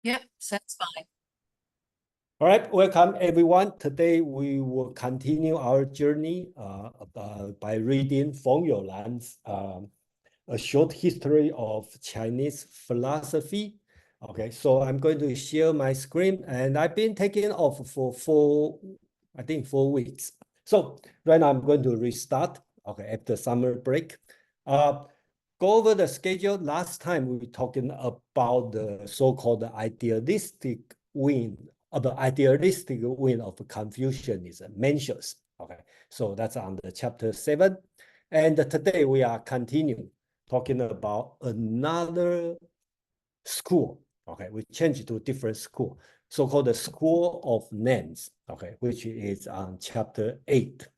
Yep, sounds fine. All right, welcome everyone. Today we will continue our journey by reading Feng Youlan's A Short History of Chinese Philosophy. Okay, so I'm going to share my screen, and I've been taking off for 4 weeks. So right now I'm going to restart, okay, after summer break. Go over the schedule. Last time we were talking about the so-called idealistic wing, or the idealistic wing of Confucianism, Mencius. Okay, so that's on the chapter 7. And today we are continuing talking about another school. Okay, we changed to a different school, so-called the School of Names, okay, which is on chapter 8.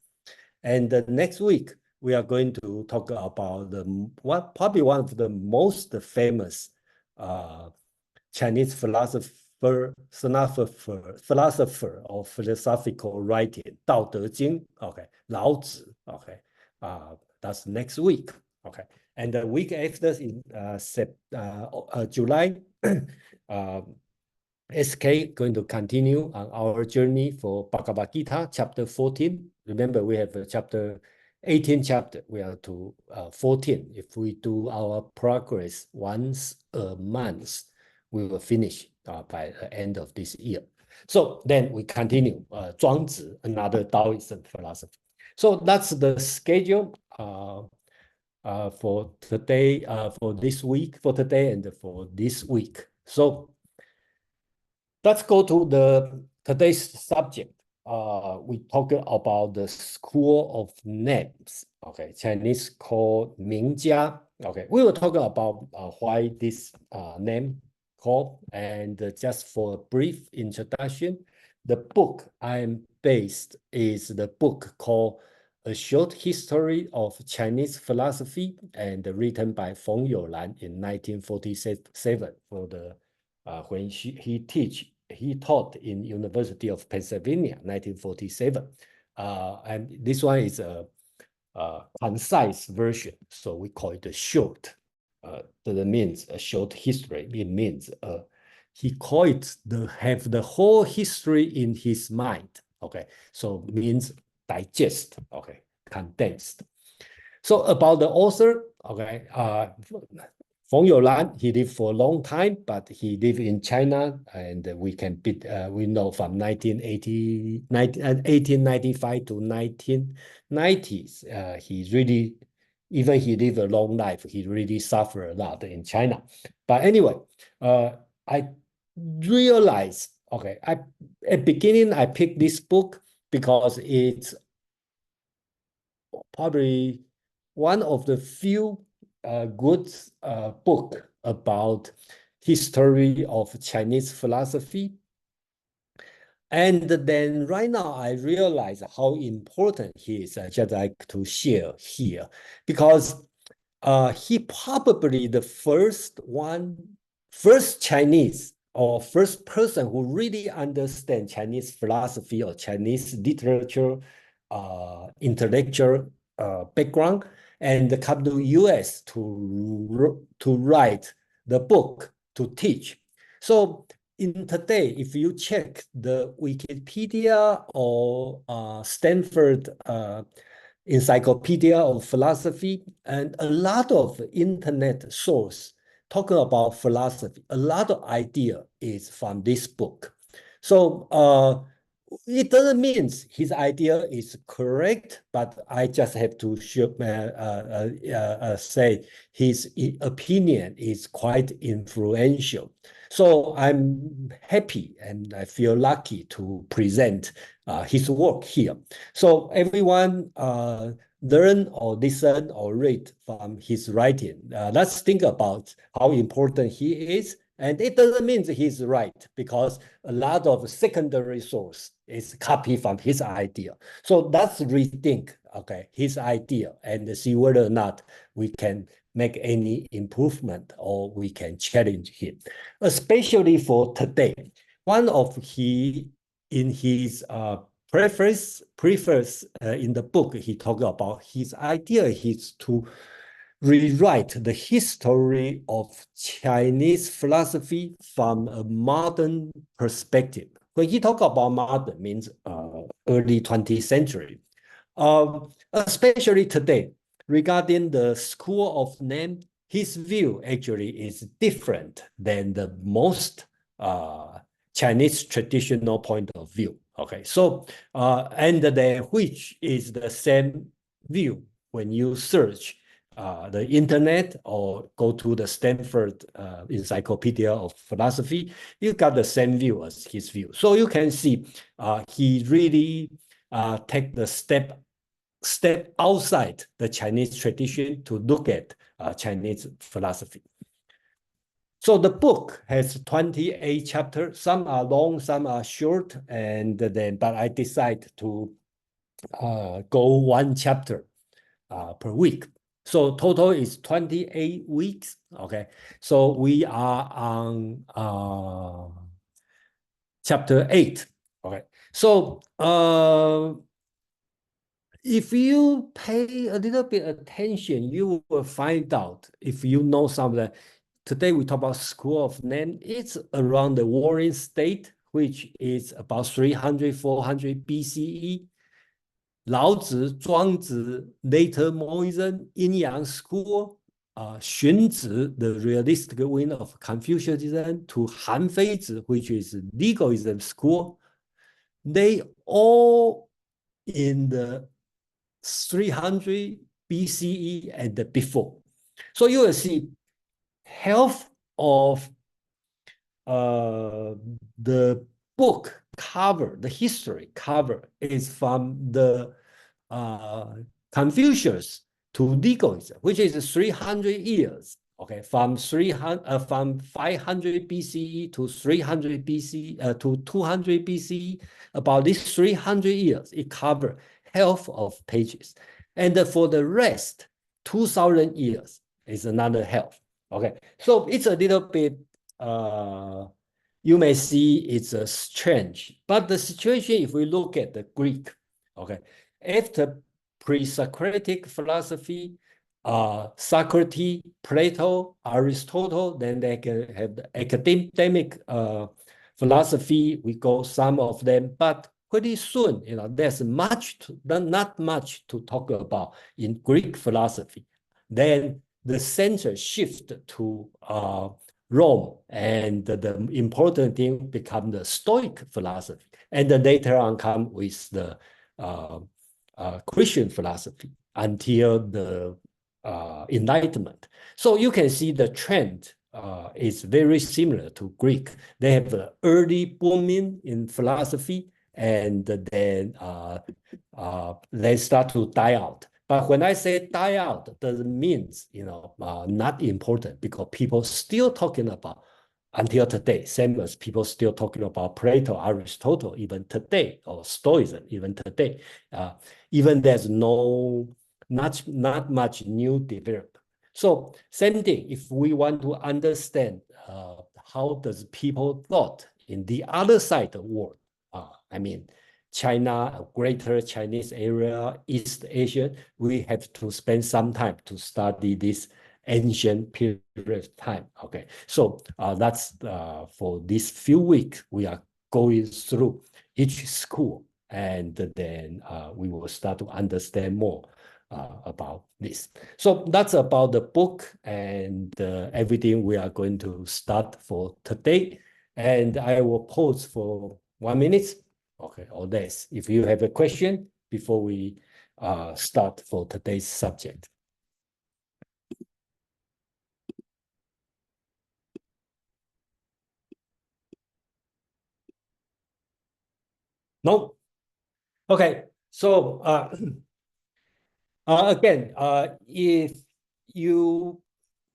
And next week, we are going to talk about probably one of the most famous Chinese philosopher of philosophical writing, Dao De Jing, okay, Lao Tzu, okay, that's next week, okay. And the week after in July, SK going to continue on our journey for Bhagavad Gita, chapter 14. Remember, we have a chapter 18 chapter. We are to 14. If we do our progress once a month, we will finish by the end of this year. So then we continue Zhuangzi, another Taoism philosophy. So that's the schedule for today, for this week, for today and for this week. So let's go to today's subject. We talk about the School of Names. Okay, Chinese called Mingjia. Okay, we will talk about why this name called, and just for a brief introduction, the book I am based is the book called A Short History of Chinese Philosophy, and written by Feng Youlan in 1947 for the when he taught in University of Pennsylvania, 1947. And this one is a concise version, so we call it a short. That means a short history. It means he called it have the whole history in his mind. Okay, so means digest. Okay, condensed. So about the author, okay, Feng Youlan, he lived for a long time, but he lived in China, and we know from 1895 to 1990s, he lived a long life. He really suffered a lot in China. But anyway, I realized, okay, at beginning I picked this book because it's probably one of the few good book about history of Chinese philosophy. And then right now I realize how important he is. I just like to share here, because he probably the first Chinese or first person who really understands Chinese philosophy or Chinese literature, intellectual background, and come to US to write the book to teach. So in today, if you check the Wikipedia or Stanford Encyclopedia of Philosophy, and a lot of internet source talking about philosophy, a lot of idea is from this book. So it doesn't mean his idea is correct, but I just have to say his opinion is quite influential. So I'm happy and I feel lucky to present his work here. So everyone learn or listen or read from his writing. Let's think about how important he is. And it doesn't mean he's right, because a lot of secondary source is copy from his idea. So let's rethink, okay, his idea and see whether or not we can make any improvement or we can challenge him, especially for today. One of in his preface in the book, he talked about his idea is to rewrite the history of Chinese philosophy from a modern perspective. When he talk about modern, means early 20th century, especially today, regarding the school of name, his view actually is different than the most Chinese traditional point of view. Okay, so and then which is the same view when you search the internet or go to the Stanford Encyclopedia of Philosophy, you got the same view as his view. So you can see he really take the step outside the Chinese tradition to look at Chinese philosophy. So the book has 28 chapters. Some are long, some are short, and then but I decide to go one chapter per week. So total is 28 weeks. Okay, so we are on chapter 8. Okay, so if you pay a little bit attention, you will find out, if you know something. Today we talk about school of name. It's around the Warring State, which is about 300, 400 BCE. Laozi, Zhuangzi, later Monism, Yin-Yang school, Xunzi, the realistic wing of Confucianism, to Han Feizi, which is legalism school. They all in the 300 BCE and before. So you will see half of the book cover, the history cover, is from the Confucius to legalism, which is 300 years. Okay, from 500 BCE to 300 BCE to 200 BCE. About these 300 years, it covers half of pages, and for the rest, 2,000 years is another half. Okay, so it's a little bit. You may see it's strange, but the situation, if we look at the Greek, okay, after pre-Socratic philosophy, Socrates, Plato, Aristotle, then they can have the academic philosophy. We go some of them, but pretty soon, there's not much to talk about in Greek philosophy. Then the center shift to Rome, and the important thing become the Stoic philosophy, and then later on come with the Christian philosophy until the Enlightenment. So you can see the trend is very similar to Greek. They have the early booming in philosophy, and then they start to die out. But when I say die out, doesn't mean not important, because people still talking about until today, same as people still talking about Plato, Aristotle, even today, or Stoicism, even today. Even there's not much new development. So same thing, if we want to understand how does people thought in the other side of the world, I mean, China, greater Chinese area, East Asia, we have to spend some time to study this ancient period of time. Okay, so that's for these few weeks, we are going through each school, and then we will start to understand more about this. So that's about the book and everything we are going to start for today. And I will pause for 1 minute. Okay, or less, if you have a question before we start for today's subject. No? Okay, so again, if you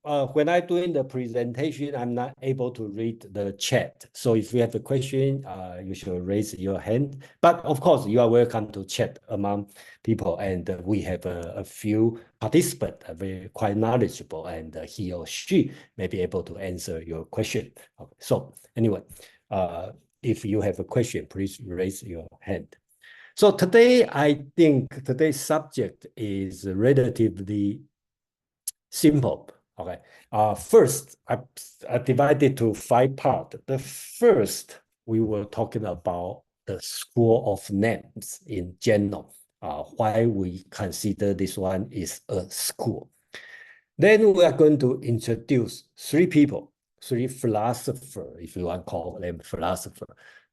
when I'm doing the presentation, I'm not able to read the chat. So if you have a question, you should raise your hand. But of course, you are welcome to chat among people. And we have a few participants, very quite knowledgeable, and he or she may be able to answer your question. Okay. So anyway, if you have a question, please raise your hand. So today, I think today's subject is relatively simple. Okay. First, I divided to 5 parts. The first, we were talking about the school of names in general. Why we consider this one is a school. Then we are going to introduce 3 people, 3 philosophers, if you want to call them philosopher.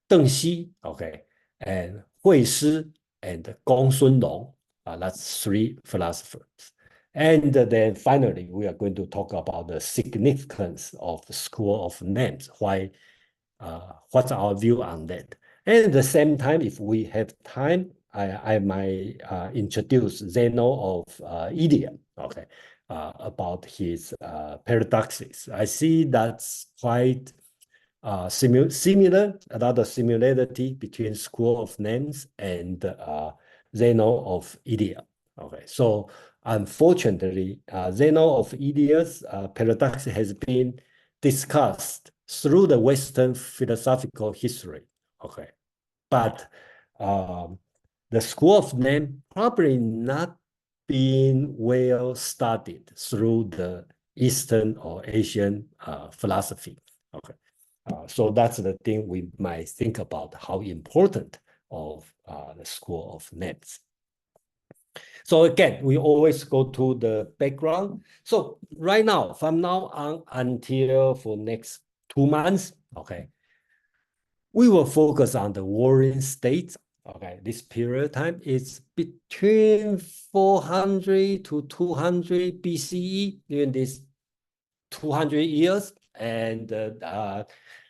Deng Xi, okay, and Hui Shi and Gong Sun Long. That's 3 philosophers. And then finally, we are going to talk about the significance of the school of names. Why? What's our view on that? And at the same time, if we have time, I might introduce Zeno of Elea, okay, about his paradoxes. I see that's quite similar, a lot of similarity between School of Names and Zeno of Elea. Okay, so unfortunately, Zeno of Elea's paradox has been discussed through the Western philosophical history. Okay, but the School of Name probably not being well studied through the Eastern or Asian philosophy. Okay. So that's the thing we might think about how important of the School of Names. So again, we always go to the background. So right now, from now on until for next 2 months, okay, we will focus on the warring states. Okay, this period of time is between 400 to 200 BCE during this 200 years. And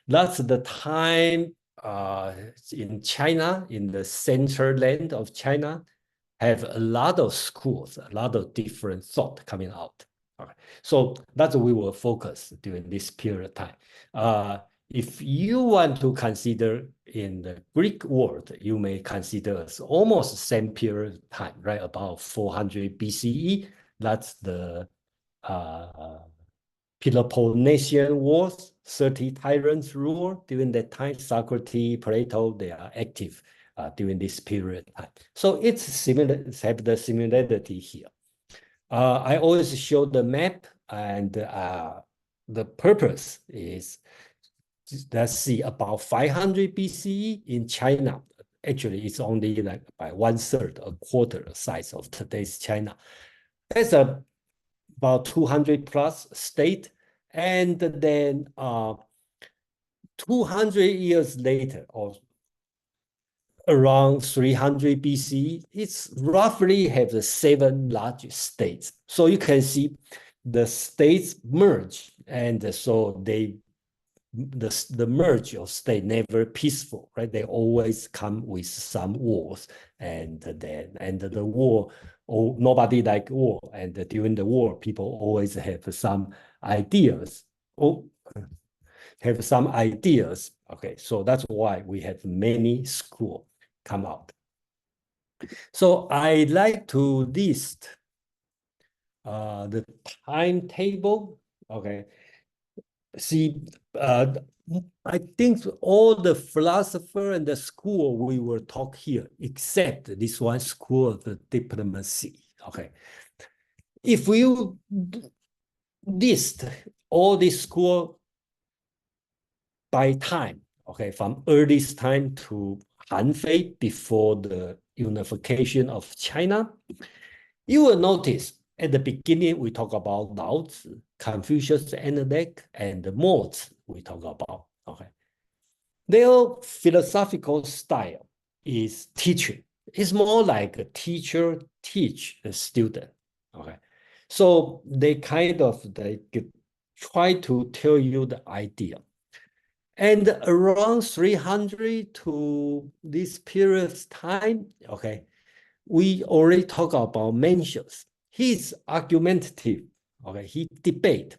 that's the time in China, in the central land of China, have a lot of schools, a lot of different thought coming out. Okay. So that's what we will focus during this period of time. If you want to consider in the Greek world, you may consider as almost the same period of time, right? About 400 BCE. That's the Peloponnesian Wars, 30 tyrants rule during that time. Socrates, Plato, they are active during this period of time. So it's similar, have the similarity here. I always show the map, and the purpose is, let's see, about 500 BCE in China. Actually, it's only like by 1/3, a quarter the size of today's China. That's about 200 plus state. And then 200 years later, or around 300 BC, it's roughly have the 7 large states. So you can see the states merge, and so the merge of state never peaceful, right? They always come with some wars, and the war, nobody like war, and during the war, people always have some ideas. Okay, so that's why we have many schools come out. So I like to list the timetable. Okay, see, I think all the philosopher and the school we will talk here, except this one, School of the Diplomacy. Okay, if you list all these school by time, okay, from earliest time to Han Fei, before the unification of China, you will notice at the beginning we talk about Lao Tzu, Confucius, Analect, and Mo Tzu we talk about. Okay, their philosophical style is teaching. It's more like a teacher teach the student. Okay, so they kind of try to tell you the idea. And around 300 to this period of time, okay, we already talk about Mencius. He's argumentative, okay, he debate.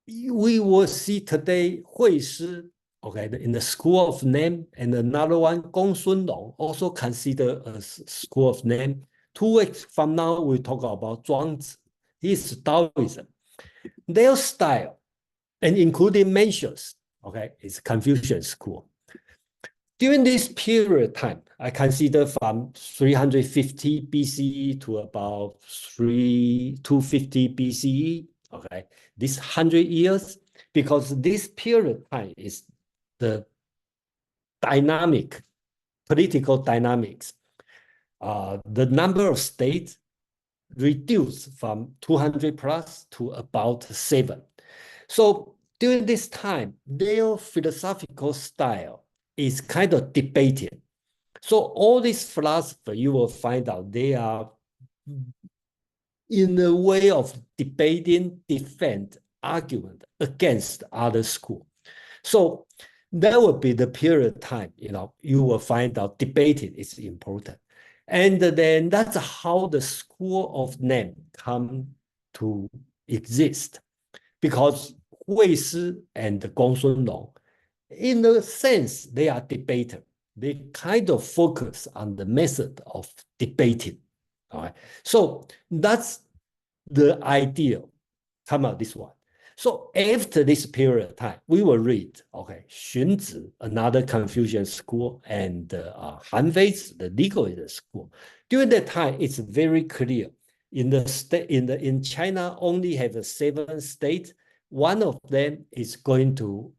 We will see today Hui Shi, okay, in the School of Name, and another one, Gong Sun Long, also considered as School of Name. 2 weeks from now, we talk about Zhuangzi. His Taoism. Their style, and including Mencius, okay, is Confucian school. during this period of time, I consider from 350 BCE to about 250 BCE, okay, this 100 years, because this period of time is the dynamic, political dynamics. The number of states reduced from 200 plus to about 7. So during this time, their philosophical style is kind of debated. So all these philosophers, you will find out they are in a way of debating, defend, argument against other school. So that will be the period of time, you will find out debating is important. And then that's how the school of name come to exist. Because Hui Si and Gong Sunlong, in a sense, they are debater. They kind of focus on the method of debating. All right. So that's the idea. Come out this one. So after this period of time, we will read, okay, Xunzi, another Confucian school, and Han Feizi, the legalism school. During that time, it's very clear. In China, only have 7 states. One of them is going to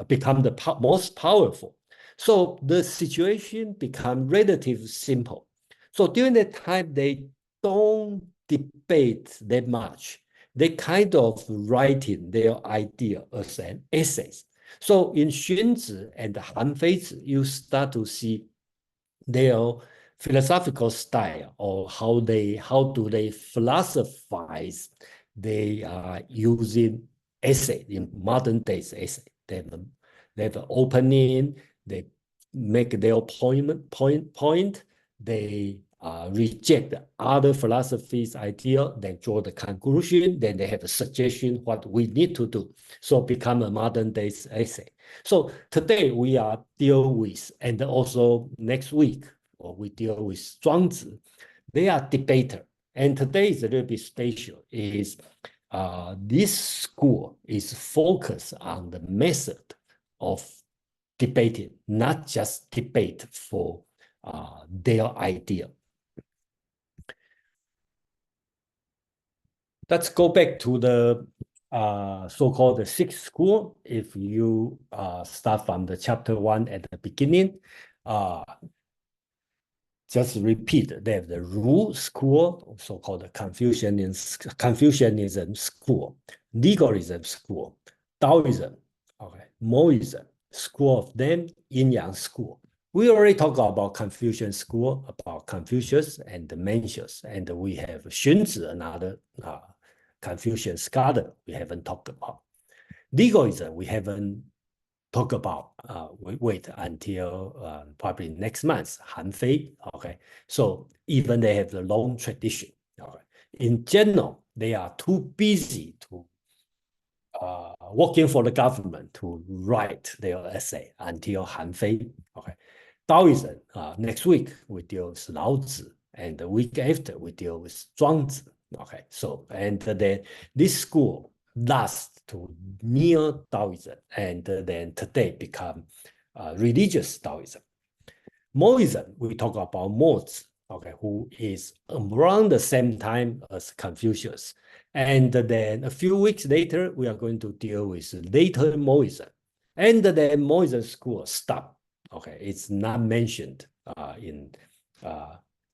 become the most powerful. So the situation become relatively simple. So during that time, they don't debate that much. They kind of writing their idea as an essays. So in Xunzi and Han Feizi, you start to see their philosophical style, or how do they philosophize. They are using essay in modern days essay. They have an opening. They make their point. They reject other philosophies' idea, then draw the conclusion, then they have a suggestion what we need to do. So become a modern days essay. So today we are deal with, and also next week, we deal with Zhuangzi. They are debater. And today is a little bit special, is this school is focused on the method of debating, not just debate for their idea. Let's go back to the so-called the sixth school. If you start from the chapter 1 at the beginning, just repeat, they have the Ru school, so-called the Confucianism school, legalism school, Taoism, okay, Moism, school of them, Yin Yang school. We already talked about Confucian school, about Confucius and the Mencius, and we have Xunzi, another Confucian scholar we haven't talked about. Legalism, we haven't talked about. Wait until probably next month, Han Fei. Okay, so even they have the long tradition. Okay, in general, they are too busy to working for the government to write their essay until Han Fei. Okay, Taoism. Next week we deal with Lao Tzu, and the week after we deal with Zhuangzi. Okay, so and then this school lasts to near Taoism, and then today become religious Taoism. Moism, we talk about Mo Zi, okay, who is around the same time as Confucius. And then a few weeks later, we are going to deal with later Moism. And then Moism school stopped. Okay, it's not mentioned in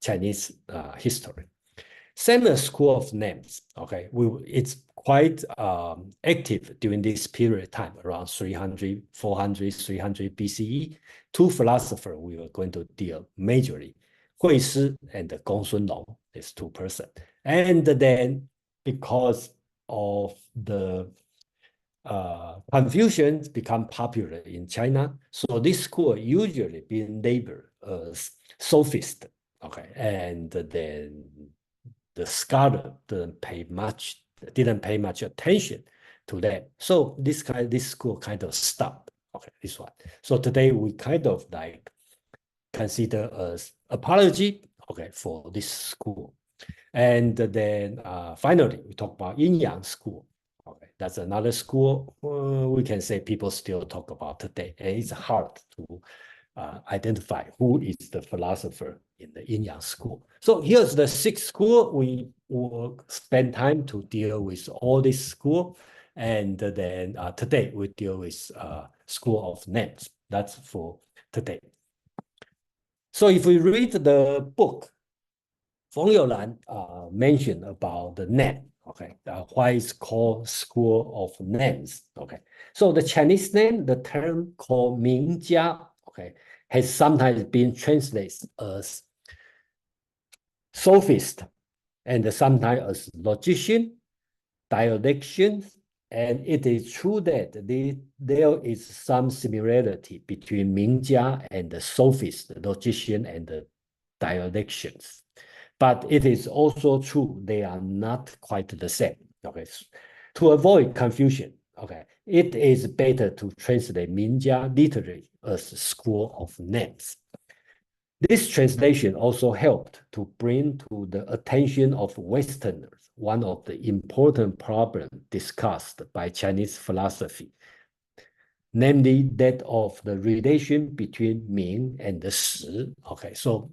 Chinese history. Same as school of names. Okay, it's quite active during this period of time, around 300, 400, 300 BCE. 2 philosophers we were going to deal majorly, Hui Si and Gong Sunlong, these 2 persons. And then because of the Confucians become popular in China, so this school usually being labeled as sophist. Okay, and then the scholar didn't pay much attention to them. So this school kind of stopped. Okay, this one. So today we kind of like consider as apology, okay, for this school. And then finally we talk about Yin Yang school. Okay, that's another school. We can say people still talk about today, and it's hard to identify who is the philosopher in the Yin Yang school. So here's the sixth school. We will spend time to deal with all this school, and then today we deal with school of names. That's for today. So if we read the book, Feng Youlan mentioned about the name, okay, why it's called School of Names, okay. So the Chinese name, the term called Mingjia, okay, has sometimes been translated as sophist and sometimes as logician, dialectician, and it is true that there is some similarity between Mingjia and the sophist, the logician, and the dialecticians. But it is also true they are not quite the same. Okay, to avoid confusion, okay, it is better to translate Mingjia literally as school of names. This translation also helped to bring to the attention of Westerners one of the important problems discussed by Chinese philosophy, namely that of the relation between Ming and the Shi. Okay, so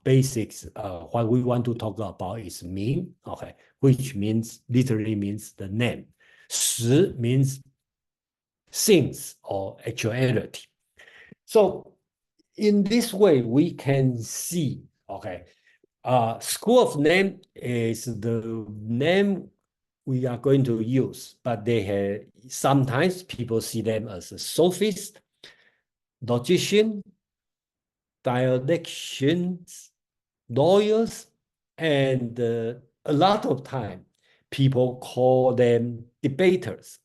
basics, what we want to talk about is Ming, okay, which means literally means the name. Shi means things or actuality. So in this way, we can see, okay, school of name is the name we are going to use, but they have sometimes people see them as a sophist, logician, dialecticians, lawyers, and a lot of time people call them debaters.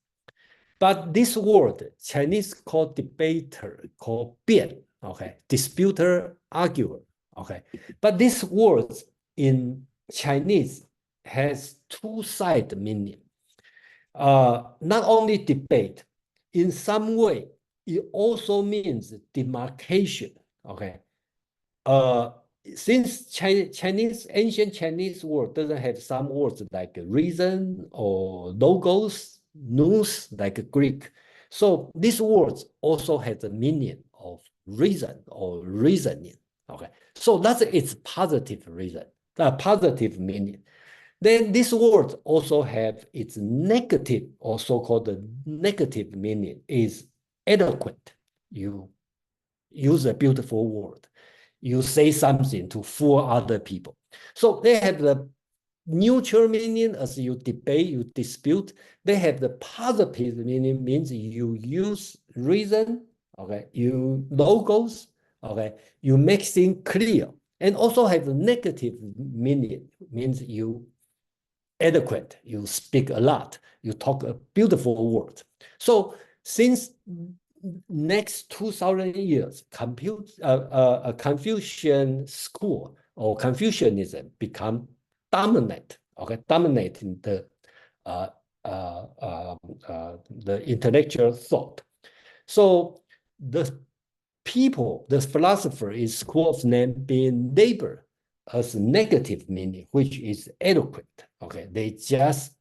But this word, Chinese call debater, called 辩, okay, disputer, arguer, okay. But this word in Chinese has two-sided meaning. Not only debate, in some way, it also means demarcation, okay. Since Chinese, ancient Chinese word doesn't have some words like reason or logos, nous, like Greek. So these words also have the meaning of reason or reasoning. Okay, so that's its positive reason, positive meaning. Then these words also have its negative or so-called negative meaning is eloquent. You use a beautiful word. You say something to fool other people. So they have the neutral meaning as you debate, you dispute. They have the positive meaning, means you use reason, okay, you logos, okay, you make things clear. And also have the negative meaning, means you eloquent, you speak a lot, you talk a beautiful word. So since next 2,000 years, Confucian school or Confucianism become dominant, okay, dominating the intellectual thought. So the people, the philosopher in school of name being labeled as negative meaning, which is eloquent. Okay, they just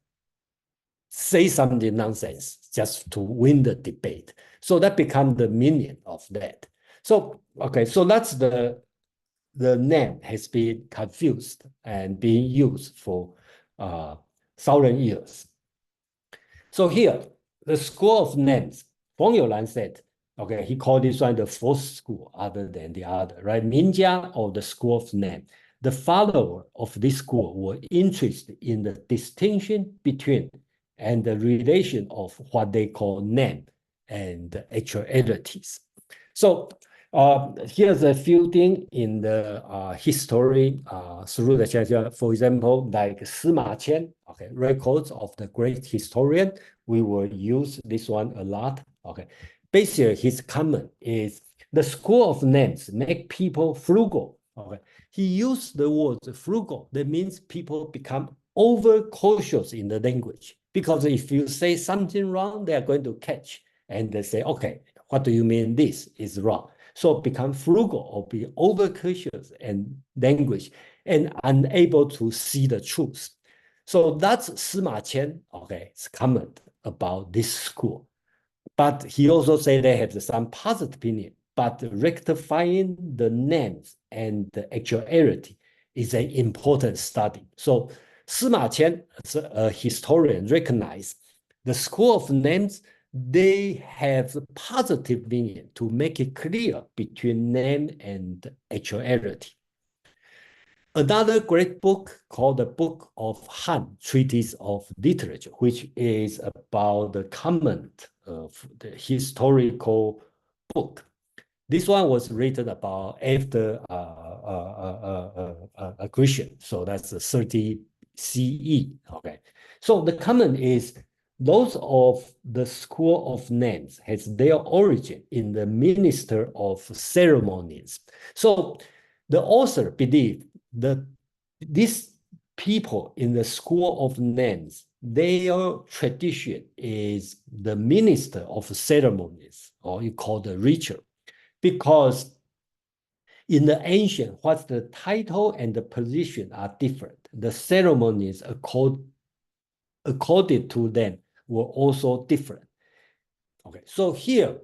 say something nonsense just to win the debate. So that becomes the meaning of that. So, okay, so that's the name has been confused and being used for 1,000 years. So here, the school of names, Feng Youlan said, okay, he called this one the fourth school other than the other, right? Mingjia, or the school of name. The follower of this school were interested in the distinction between and the relation of what they call name and actualities. So here's a few things in the history through the Chinese. For example, like Sima Qian, okay, records of the great historian. We will use this one a lot. Okay, basically his comment is the school of names make people frugal. Okay, he used the word frugal. That means people become overcautious in the language, because if you say something wrong, they are going to catch and they say, okay, what do you mean this is wrong? So become frugal or be overcautious in language and unable to see the truth. So that's Sima Qian, okay, it's comment about this school. But he also said they have some positive opinion, but rectifying the names and the actuality is an important study. So Sima Qian, as a historian, recognized the school of names, they have positive meaning to make it clear between name and actuality. Another great book called the Book of Han, Treatise of Literature, which is about the comment of the historical book. This one was written about after Grecian, so that's the 30 CE. Okay, so the comment is those of the school of names has their origin in the minister of ceremonies. So the author believed that these people in the school of names, their tradition is the minister of ceremonies, or you call the ritual, because in the ancient, what's the title and the position are different. The ceremonies according to them were also different. Okay, so here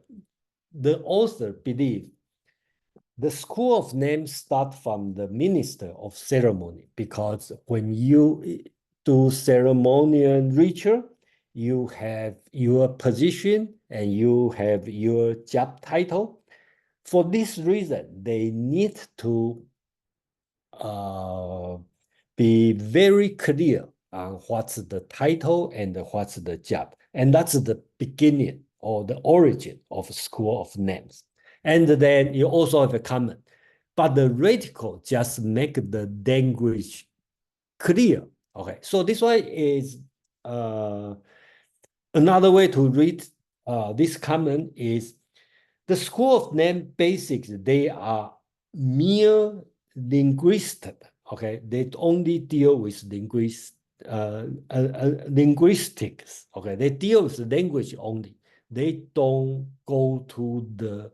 the author believes the school of names start from the minister of ceremony, because when you do ceremonial ritual, you have your position and you have your job title. For this reason, they need to be very clear on what's the title and what's the job. And that's the beginning or the origin of school of names. And then you also have a comment, but the radical just make the language clear. Okay, so this one is another way to read this comment is the school of name basics, they are mere linguistic. Okay, they only deal with linguistics. Okay, they deal with language only. They don't go to the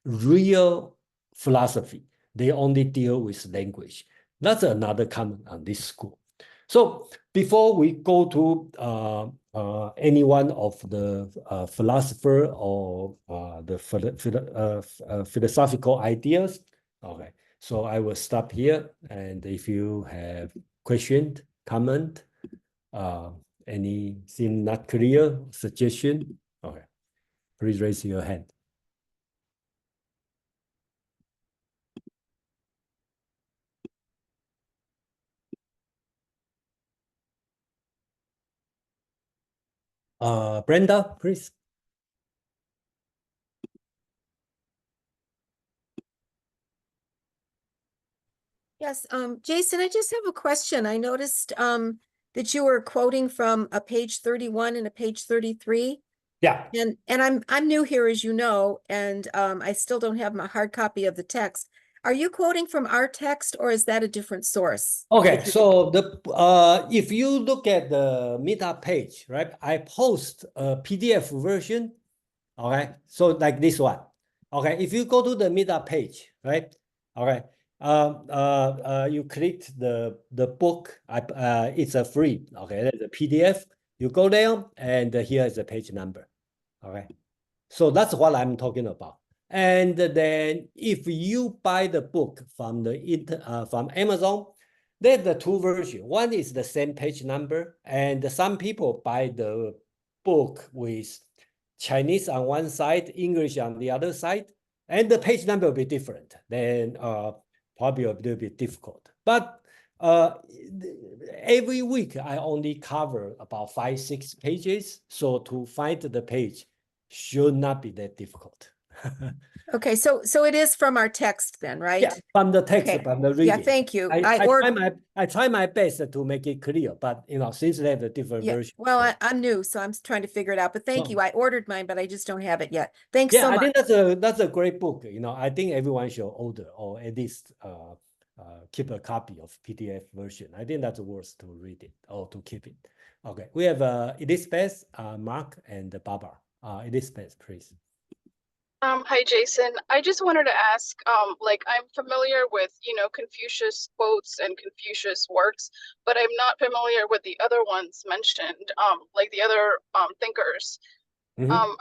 real philosophy. They only deal with language. That's another comment on this school. So before we go to any one of the philosopher or the philosophical ideas, okay, so I will stop here. And if you have question, comment, anything not clear, suggestion, okay, please raise your hand. Brenda, please. Yes, Jason, I just have a question. I noticed that you were quoting from a page 31 and a page 33. Yeah. And I'm new here, as you know, and I still don't have my hard copy of the text. Are you quoting from our text, or is that a different source? Okay, so the if you look at the Meetup page, right, I post a PDF version. Okay, so like this one. Okay, if you go to the Meetup page, right? Okay, you click the book. It's a free. Okay, there's a PDF. You go there, and here is the page number. Okay, so that's what I'm talking about. And then if you buy the book from from Amazon, there's the two versions. One is the same page number, and some people buy the book with Chinese on one side, English on the other side, and the page number will be different. Then probably a little bit difficult. But every week I only cover about 5-6 pages, so to find the page should not be that difficult. Okay, so it is from our text then, right? Yeah, from the text, Okay. from the reading. Yeah, thank you. I try my best to make it clear, but since they have a different version. Well, I'm new, so I'm trying to figure it out. But thank you. I ordered mine, but I just don't have it yet. Thanks so much. I think that's a great book. I think everyone should order or at least keep a copy of PDF version. I think that's worth to read it or to keep it. Okay, we have Elizabeth, Mark, and Barbara. Elizabeth, please. Hi, Jason. I just wanted to ask, like, I'm familiar with, Confucius quotes and Confucius works, but I'm not familiar with the other ones mentioned, like the other thinkers. Mhm.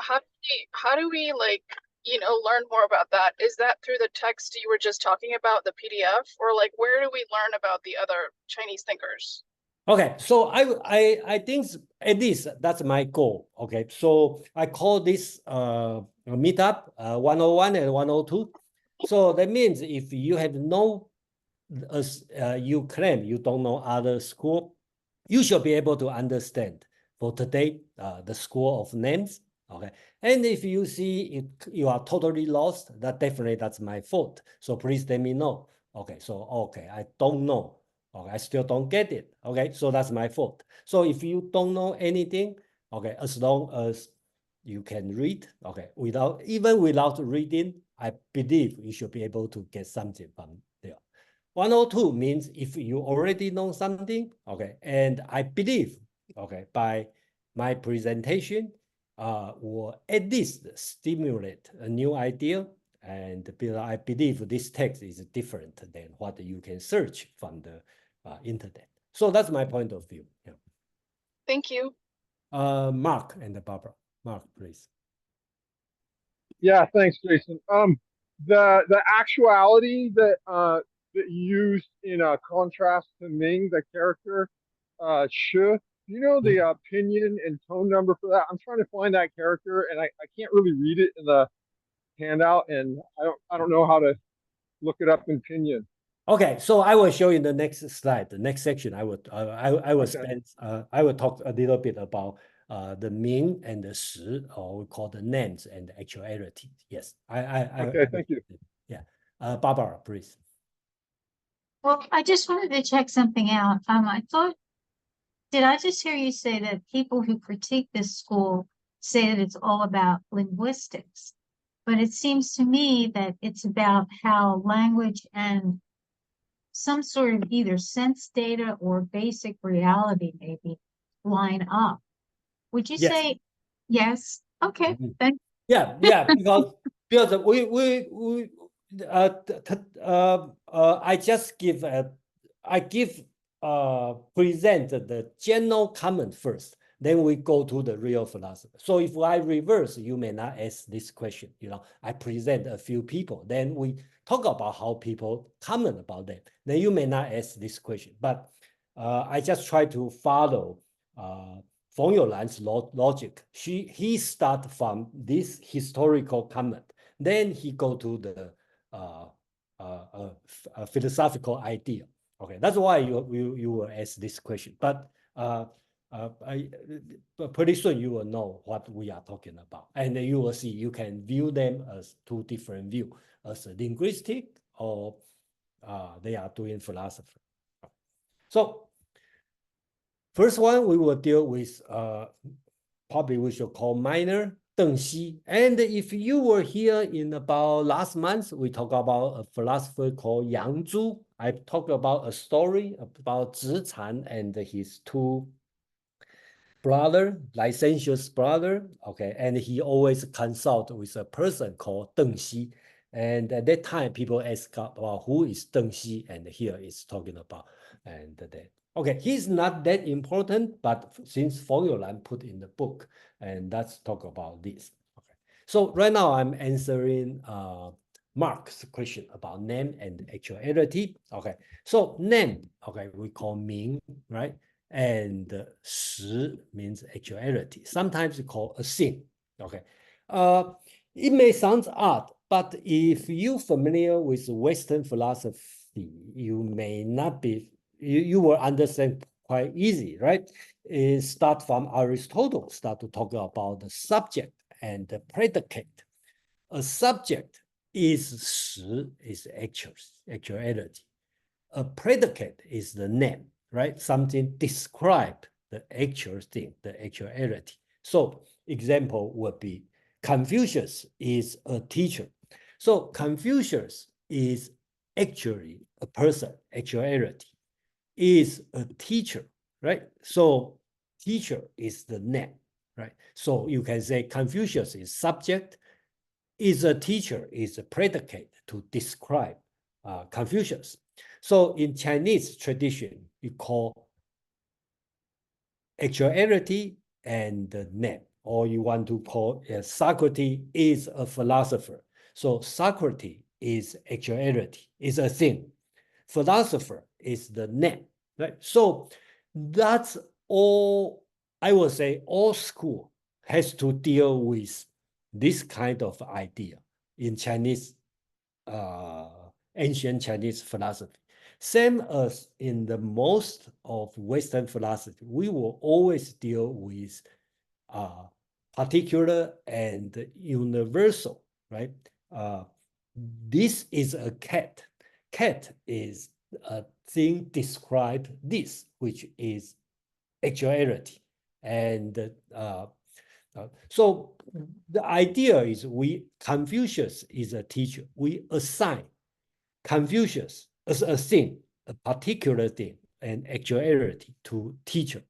How do we like, learn more about that? Is that through the text you were just talking about, the PDF, or like where do we learn about the other Chinese thinkers? Okay, so I think at least that's my goal. Okay, so I call this a meetup 101 and 102. So that means if you have no, as you claim you don't know other school, you should be able to understand for today the school of names. Okay, and if you see you are totally lost, that definitely that's my fault. So please let me know. Okay, so okay, I don't know. Okay, I still don't get it. Okay, so that's my fault. So if you don't know anything, okay, as long as you can read, okay, even without reading, I believe you should be able to get something from there. 102 means if you already know something, okay, and I believe, okay, by my presentation, will at least stimulate a new idea, and I believe this text is different than what you can search from the internet. So that's my point of view. Yeah. Thank you. Mark and Barbara. Mark, please. Yeah, thanks, Jason. The actuality that that you used in contrast to Ming, the character, Shi. Do you know the opinion and tone number for that? I'm trying to find that character, and I can't really read it in the handout, and I don't know how to look it up in Pinyin. Okay, so I will show you the next slide. The next section, I will Okay. spend I will talk a little bit about the Ming and the Shi, or we call the names and the actuality. Yes, Okay, thank you. Yeah, Barbara, please. Well, I just wanted to check something out. I thought, did I just hear you say that people who critique this school say that it's all about linguistics? But it seems to me that it's about how language and some sort of either sense data or basic reality maybe line up. Would you Yes. say yes? Okay, Mhm. thank Yeah, because we I just give present the general comment first, then we go to the real philosophy. So if I reverse, you may not ask this question. I present a few people, then we talk about how people comment about them. Then you may not ask this question, but I just try to follow Feng Youlan's logic. He start from this historical comment, then he go to the philosophical idea. Okay, that's why you will ask this question. But pretty soon you will know what we are talking about, and you will see you can view them as two different views, as a linguistic or they are doing philosophy. So first one, we will deal with probably we should call minor Deng Xi. And if you were here in about last month, we talked about a philosopher called Yang Zhu. I talked about a story about Zhi Can and his two brother, licentious brother. Okay, and he always consult with a person called Deng Xi. And at that time, people ask about who is Deng Xi, and here is talking about and that. Okay, he's not that important, but since Feng Youlan put in the book, and let's talk about this. Okay, so right now I'm answering Mark's question about name and actuality. Okay, so name, okay, we call Ming, right? And Shi means actuality. Sometimes we call a thing. Okay, it may sound odd, but if you're familiar with Western philosophy, you may not be. You will understand quite easy, right? It start from Aristotle, start to talk about the subject and the predicate. A subject is Shi, is actuality. A predicate is the name, right? Something describe the actual thing, the actuality. So example would be Confucius is a teacher. So Confucius is actually a person, actuality, is a teacher, right? So teacher is the name, right? So you can say Confucius is subject, is a teacher is a predicate to describe Confucius. So in Chinese tradition, you call actuality and the name, or you want to call Socrates is a philosopher. So Socrates is actuality, is a thing. Philosopher is the name, right? So that's all, I would say all school has to deal with this kind of idea in Chinese, ancient Chinese philosophy. Same as in the most of Western philosophy, we will always deal with particular and universal, right? This is a cat. Cat is a thing describe this, which is actuality. And so the idea is Confucius is a teacher. We assign Confucius as a thing, a particular thing, and actuality to teacher.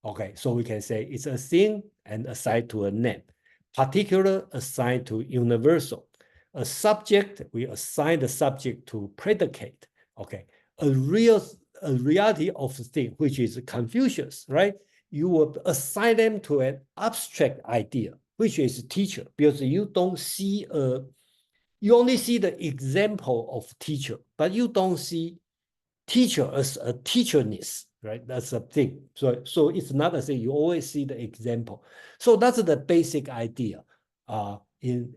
Okay, so we can say it's a thing and assigned to a name. Particular assigned to universal. A subject, we assign the subject to predicate. Okay, a reality of the thing, which is Confucius, right? You will assign them to an abstract idea, which is teacher, because you don't see you only see the example of teacher, but you don't see teacher as a teacherness, right? That's a thing. So it's not a thing. You always see the example. So that's the basic idea.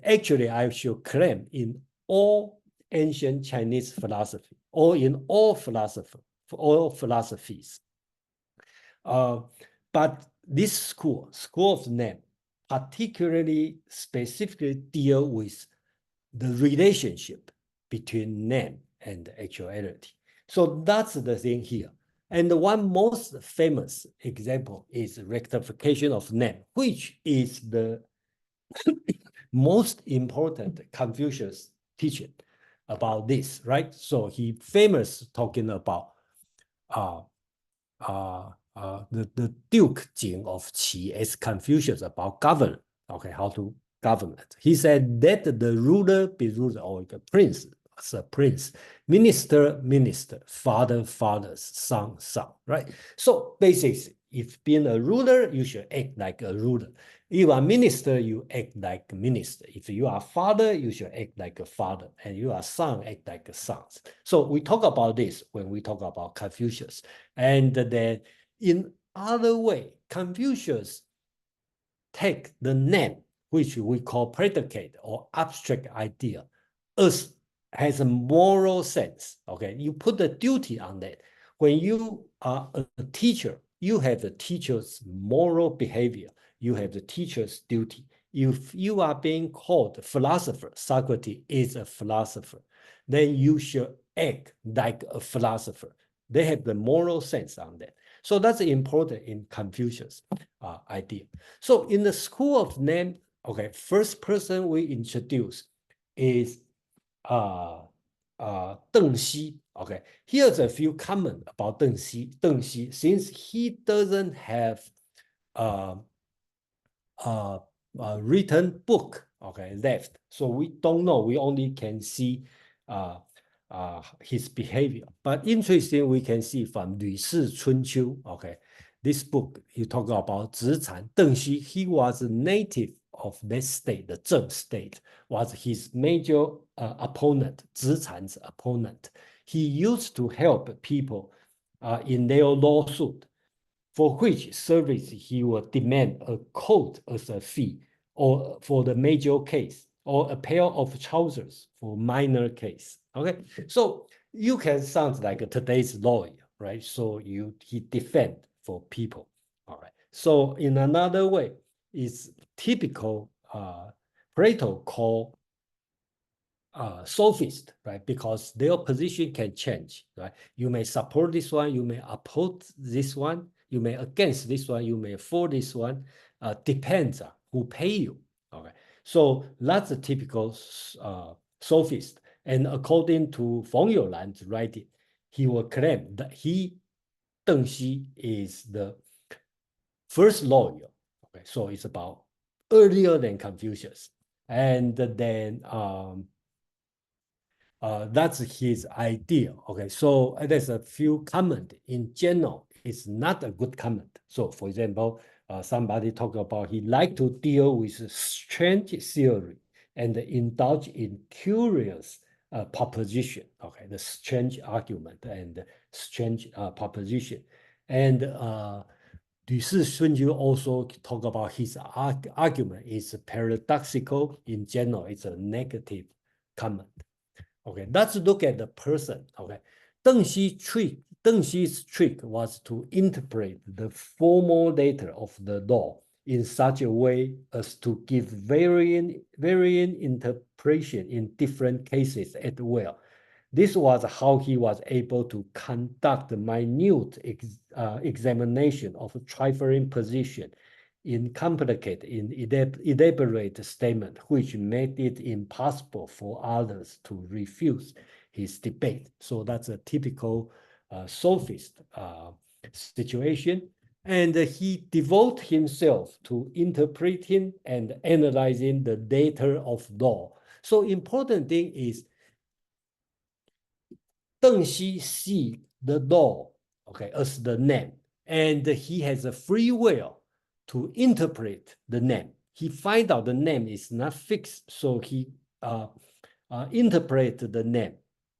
Actually, I should claim in all ancient Chinese philosophy, or in all philosophies. But this school of name, particularly specifically deal with the relationship between name and actuality. So that's the thing here. And the one most famous example is rectification of name, which is the most important Confucius teaching about this, right? So he famous talking about the Duke Jing of Qi as Confucius about government. Okay, how to government. He said that the ruler be ruler, or the prince is a prince, minister, father, son, right? So basically, if being a ruler, you should act like a ruler. If you are minister, you act like a minister. If you are father, you should act like a father. And you are son, act like a son. So we talk about this when we talk about Confucius. And then in other way, Confucius take the name, which we call predicate or abstract idea, as has a moral sense. Okay, you put the duty on that. When you are a teacher, you have the teacher's moral behavior. You have the teacher's duty. If you are being called philosopher, Socrates is a philosopher, then you should act like a philosopher. They have the moral sense on that. So that's important in Confucius idea. So in the school of name, okay, first person we introduce is Deng Xi. Okay, here's a few comments about Deng Xi. Deng Xi, since he doesn't have written book, okay, left, so we don't know. We only can see his behavior. But interesting, we can see from 吕氏春秋, okay, this book, you talk about Zhi Can. Deng Xi, he was a native of that state, the Zheng state, was his major opponent, Zhi Can's opponent. He used to help people in their lawsuit, for which service he would demand a coat as a fee, or for the major case, or a pair of trousers for minor case. Okay, so you can sound like today's lawyer, right? So he defend for people. All right. So in another way, it's typical Plato called sophist, right? Because their position can change, right? You may support this one, you may oppose this one, you may against this one, you may for this one. Depends on who pay you. Okay, so that's a typical sophist. And according to Feng Youlan's writing, he will claim that Deng Xi, is the first lawyer. Okay, so it's about earlier than Confucius. And then that's his idea. Okay, so there's a few comment. In general, it's not a good comment. So, for example, somebody talk about he like to deal with strange theory and indulge in curious proposition. Okay, the strange argument and strange proposition. And Lu Shunyu also talk about his argument is paradoxical. In general, it's a negative comment. Okay, let's look at the person. Okay, Deng Xi's trick was to interpret the formal letter of the law in such a way as to give varying interpretation in different cases at will. This was how he was able to conduct minute examination of trifling position in complicated, elaborate statement, which made it impossible for others to refuse his debate. So that's a typical sophist situation. And he devoted himself to interpreting and analyzing the letter of law. So important thing is Deng Xi see the law, okay, as the name, and he has a free will to interpret the name. He find out the name is not fixed, so he interpret the name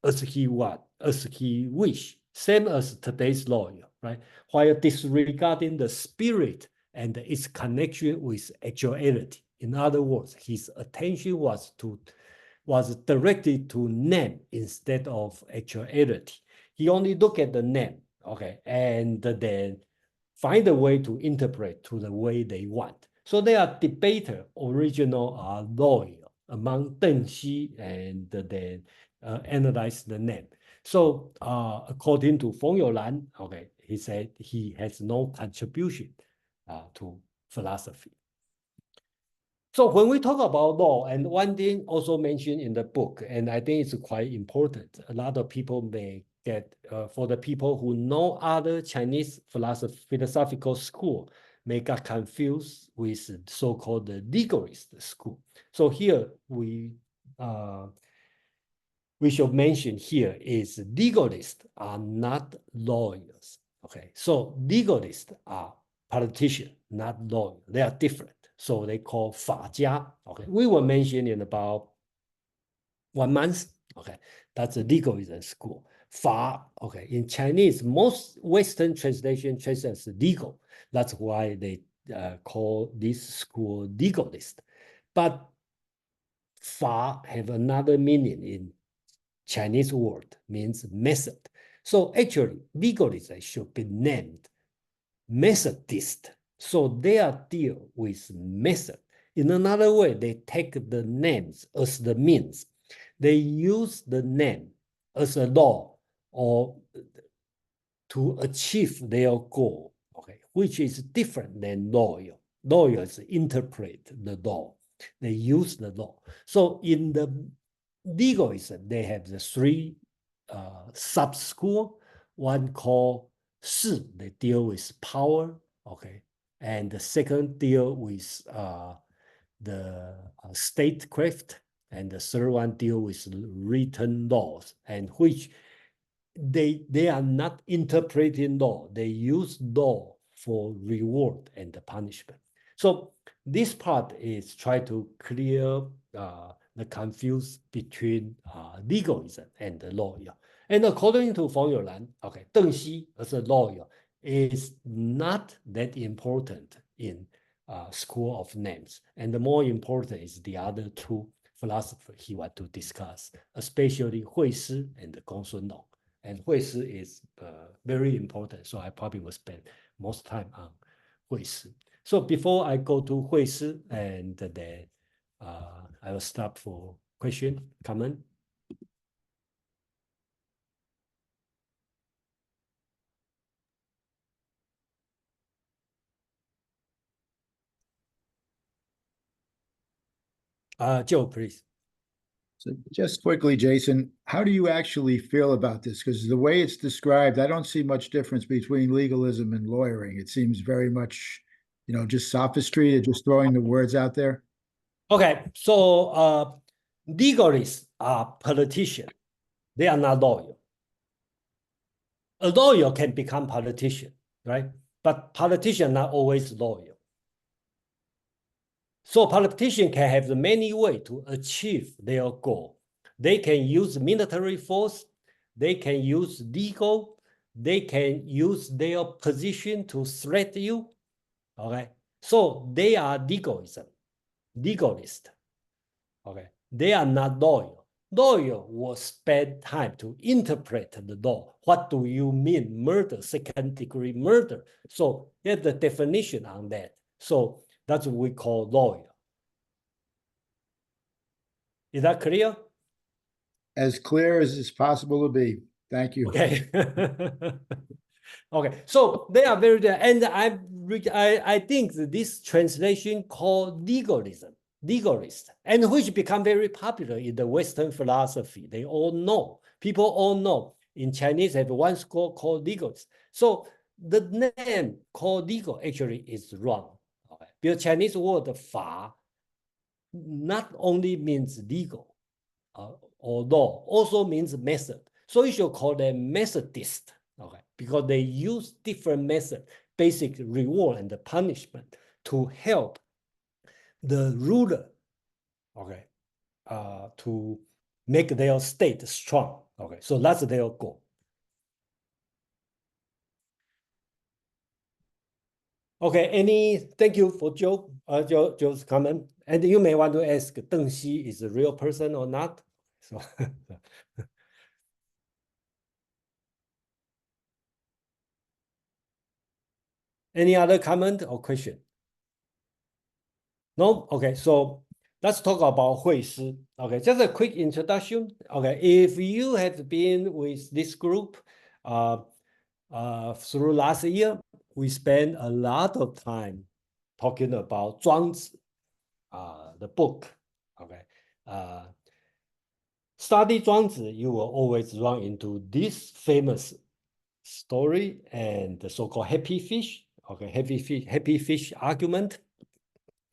as he want, as he wish, same as today's lawyer, right? While disregarding the spirit and its connection with actuality. In other words, his attention was directed to name instead of actuality. He only look at the name, okay, and then find a way to interpret to the way they want. So they are debater, original lawyer among Deng Xi, and then analyze the name. So according to Feng Youlan, okay, he said he has no contribution to philosophy. So when we talk about law, and one thing also mentioned in the book, and I think it's quite important, a lot of people may get, for the people who know other Chinese philosophical school, may get confused with so-called the legalist school. So here we should mention here is legalists are not lawyers. Okay, so legalists are politicians, not lawyers. They are different. So they call 法家. Okay, we will mention in about 1 month. Okay, that's a legalism school. 法, okay, in Chinese, most Western translation translates legal. That's why they call this school legalist. But 法 have another meaning in Chinese word, means method. So actually, legalism should be named Methodist. So they are deal with method. In another way, they take the names as the means. They use the name as a law or to achieve their goal, okay, which is different than lawyer. Lawyers interpret the law. They use the law. So in the legalism, they have the 3 sub-school. One called 士, they deal with power, okay, and the second deal with the statecraft, and the third one deal with written laws, and which they are not interpreting law. They use law for reward and punishment. So this part is try to clear the confuse between legalism and the lawyer. And according to Feng Youlan, okay, Deng Xi as a lawyer is not that important in school of names. And the more important is the other 2 philosophers he want to discuss, especially Hui Shi and Gong Sun Long. And Hui Shi is very important, so I probably will spend most time on Hui Shi. So before I go to Hui Shi, and then I will stop for question, comment. Joe, please. So just quickly, Jason, how do you actually feel about this? Because the way it's described, I don't see much difference between legalism and lawyering. It seems very much, just sophistry, just throwing the words out there. Okay, so legalists are politicians. They are not loyal. A lawyer can become politician, right? But politicians are not always loyal. So politicians can have many ways to achieve their goal. They can use military force. They can use legal. They can use their position to threat you. Okay, so they are legalist. Okay, they are not loyal. Lawyer will spend time to interpret the law. What do you mean murder, second-degree murder? So there's the definition on that. So that's what we call lawyer. Is that clear? As clear as it's possible to be. Thank you. Okay. Okay, so they are very, and I think that this translation called legalist, and which become very popular in the Western philosophy. They all know, people all know. In Chinese, have one school called legalist. So the name called legal actually is wrong. Okay, because Chinese word 法 not only means legal or law, also means method. So you should call them Methodist. Okay, because they use different methods, basic reward and the punishment to help the ruler, okay, to make their state strong. Okay, so that's their goal. Okay, thank you for Joe's comment. And you may want to ask, Deng Xi is a real person or not? So any other comment or question? No? Okay, so let's talk about Hui Shi. Okay, just a quick introduction. Okay, if you have been with this group through last year, we spent a lot of time talking about Zhuangzi, the book. Okay, study Zhuangzi, you will always run into this famous story and the so-called happy fish. Okay, happy fish argument.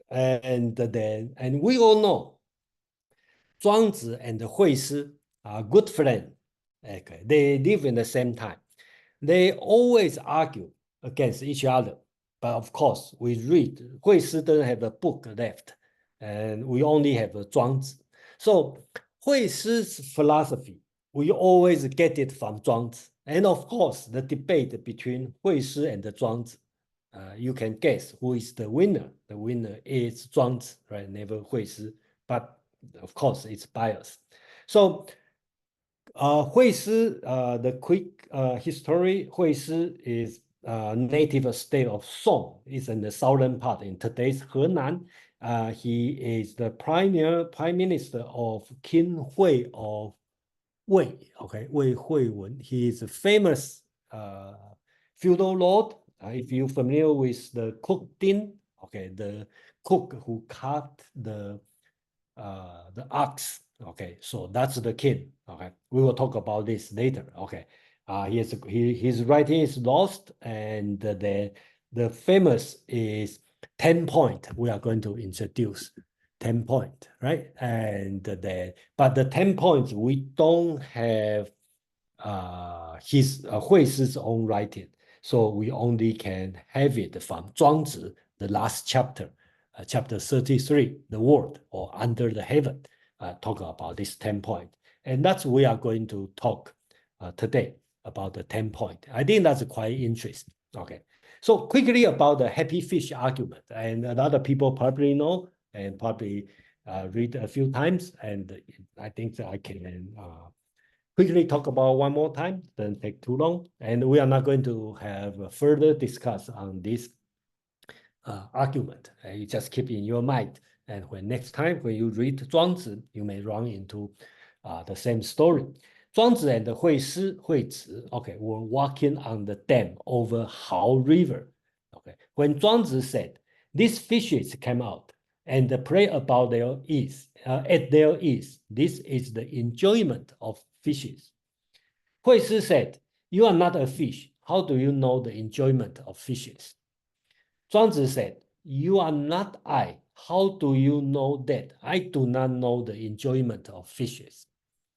And we all know Zhuangzi and Hui Shi are good friends. Okay, they live in the same time. They always argue against each other. But of course, we read, Hui Shi doesn't have a book left, and we only have a Zhuangzi. So Hui Shi's philosophy, we always get it from Zhuangzi. And of course, the debate between Hui Shi and the Zhuangzi, you can guess who is the winner. The winner is Zhuangzi, right? Never Hui Shi, but of course it's biased. So Hui Shi, the quick history, Hui Shi is native state of Song. It's in the southern part in today's Henan. He is the prime minister of King Hui of Wei. Okay, Wei Huiwen. He is a famous feudal lord. If you're familiar with the cook Din, okay, the cook who cut the ox. Okay, so that's the king. Okay, we will talk about this later. Okay, his writing is lost, and the famous is 10 point. We are going to introduce 10 point, right? And but the 10 points we don't have Hui Shi's own writing, so we only can have it from Zhuangzi, the last chapter. Chapter 33, the world or under the heaven, talk about this 10 point. And that's we are going to talk today about the 10 point. I think that's quite interesting. Okay, so quickly about the happy fish argument. And a lot of people probably know and probably read a few times. And I think that I can quickly talk about one more time, doesn't take too long. And we are not going to have a further discuss on this argument. You just keep in your mind, and when next time when you read Zhuangzi, you may run into the same story. Zhuangzi and Hui Zi, okay, were walking on the dam over Hao River. Okay, when Zhuangzi said, "These fishes came out and play about their ease, at their ease. This is the enjoyment of fishes." Hui Zi said, "You are not a fish. How do you know the enjoyment of fishes?" Zhuangzi said, "You are not I. how do you know that? I do not know the enjoyment of fishes.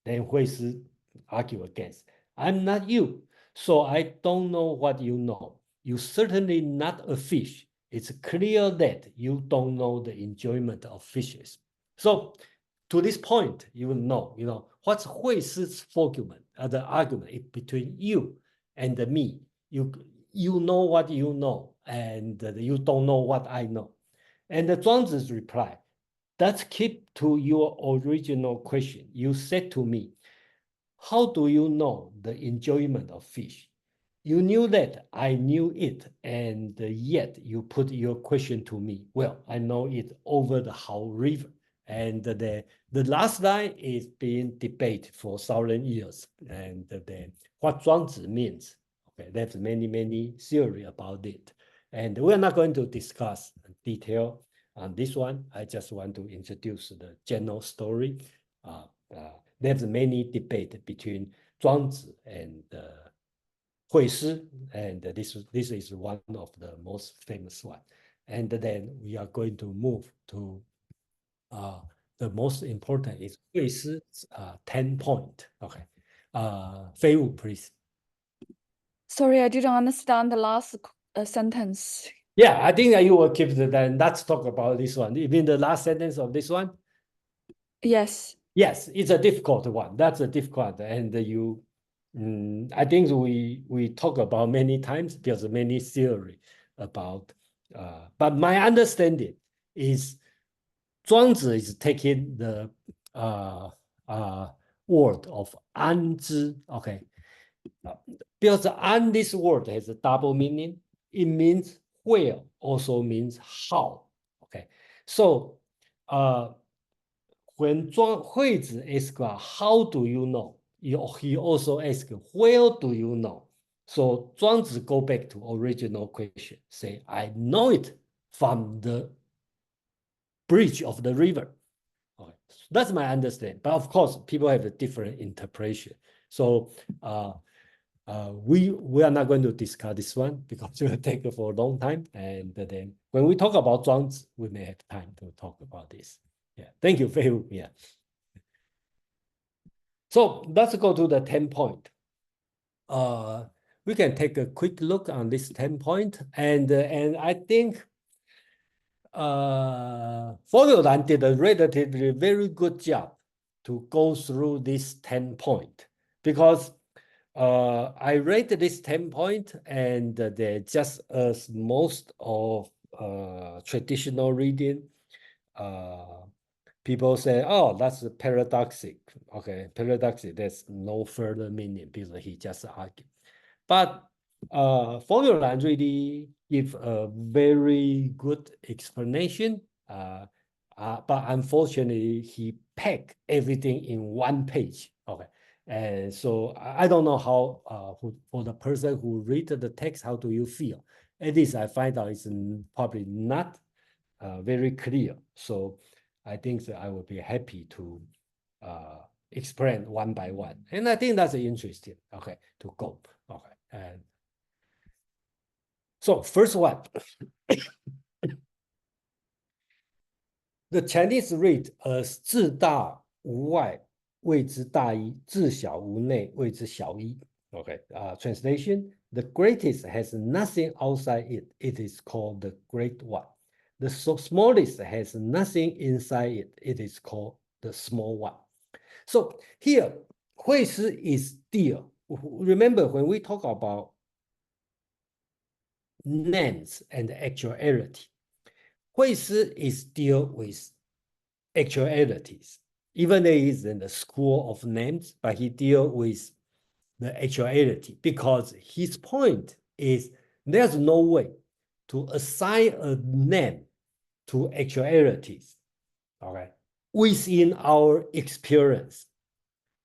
Then Hui Si argue against. I'm not you, so I don't know what you know. You certainly not a fish. It's clear that you don't know the enjoyment of fishes. So to this point, you will know, what's Hui Si's argument, the argument between you and me. You know what you know, and you don't know what I know. And the Zhuangzi's reply, let's keep to your original question. You said to me, how do you know the enjoyment of fish? You knew that, I knew it, and yet you put your question to me. Well, I know it over the Hao River. And the last line is being debated for 1,000 years. And what Zhuangzi means, okay, there's many theory about it. And we're not going to discuss detail on this one. I just want to introduce the general story. There's many debate between Zhuangzi and Hui Si, and this is one of the most famous one. And then we are going to move to the most important is Hui Si's 10-point. Okay, Fei Wu, please. Sorry, I didn't understand the last sentence. Yeah, I think you will keep it. Then let's talk about this one. You mean the last sentence of this one? Yes. Yes, it's a difficult one. That's a difficult, and I think we talk about many times. There's many theory about, but my understanding is Zhuangzi is taking the word of anzi. Okay, because an this word has a double meaning. It means where, also means how. Okay, so when Huizi asks, how do you know? He also asks, where do you know? So Zhuangzi go back to original question, say, I know it from the bridge of the river. Okay. That's my understanding. But of course, people have a different interpretation. So we are not going to discuss this one because it will take for a long time. And then when we talk about Zhuangzi, we may have time to talk about this. Yeah, thank you, Fei Wu. Yeah. So let's go to the 10-point. We can take a quick look on this 10-point, and I think Feng did a relatively very good job to go through this 10-point because I read this 10-point, and they just as most of traditional reading. People say, oh, that's paradoxic. Okay, paradoxic, there's no further meaning because he just argued. But Feng really give a very good explanation. But unfortunately, he packed everything in one page. Okay, and so I don't know how, for the person who read the text, how do you feel? At least I find out it's probably not very clear. So I think that I will be happy to explain one by one. And I think that's interesting, okay, to go. Okay. And so first one, the Chinese read as 自大无外谓之大一，自小无内谓之小一. Okay, translation, the greatest has nothing outside it. It is called the great one. The smallest has nothing inside it. It is called the small one. So here, Hui Si is still, remember when we talk about names and actuality, Hui Si is still with actualities. Even though he is in the school of names, but he deals with the actuality because his point is there's no way to assign a name to actualities, okay, within our experience.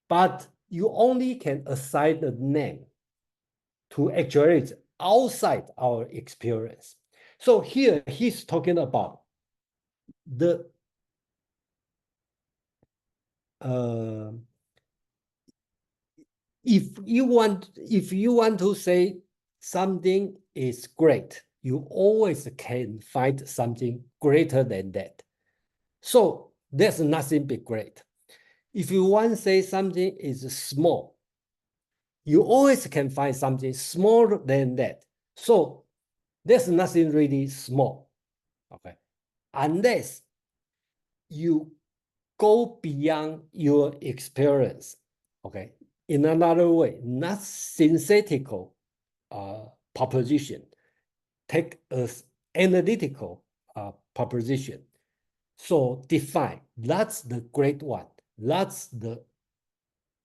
But you only can assign a name to actualities outside our experience. So here he's talking about the if you want to say something is great, you always can find something greater than that. So there's nothing be great. If you want to say something is small, you always can find something smaller than that. So there's nothing really small, okay? Unless you go beyond your experience, okay? In another way, not synthetical proposition, take as analytical proposition. So define, that's the great one, that's the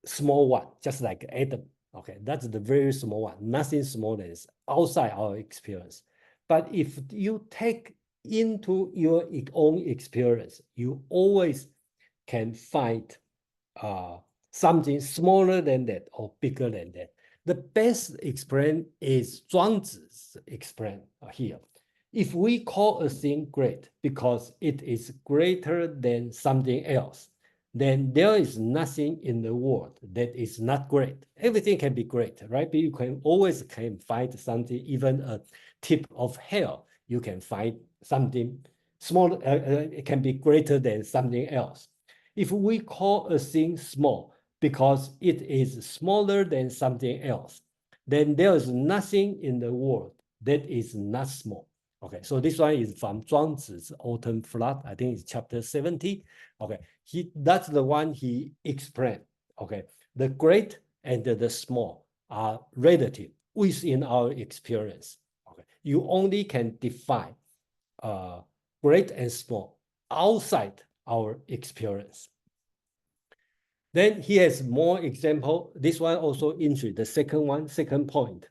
small one, just like atom. Okay, that's the very small one, nothing smaller than this, outside our experience. But if you take into your own experience, you always can find something smaller than that or bigger than that. The best explain is Zhuangzi's explain here. If we call a thing great because it is greater than something else, then there is nothing in the world that is not great. Everything can be great, right? But you can always find something, even a tip of hair, you can find something small, it can be greater than something else. If we call a thing small because it is smaller than something else, then there is nothing in the world that is not small. Okay, so this one is from Zhuangzi's Autumn Flood. I think it's chapter 70. Okay, that's the one he explained. Okay, the great and the small are relative within our experience. Okay, you only can define great and small outside our experience. Then he has more example. This one also interesting. The second point.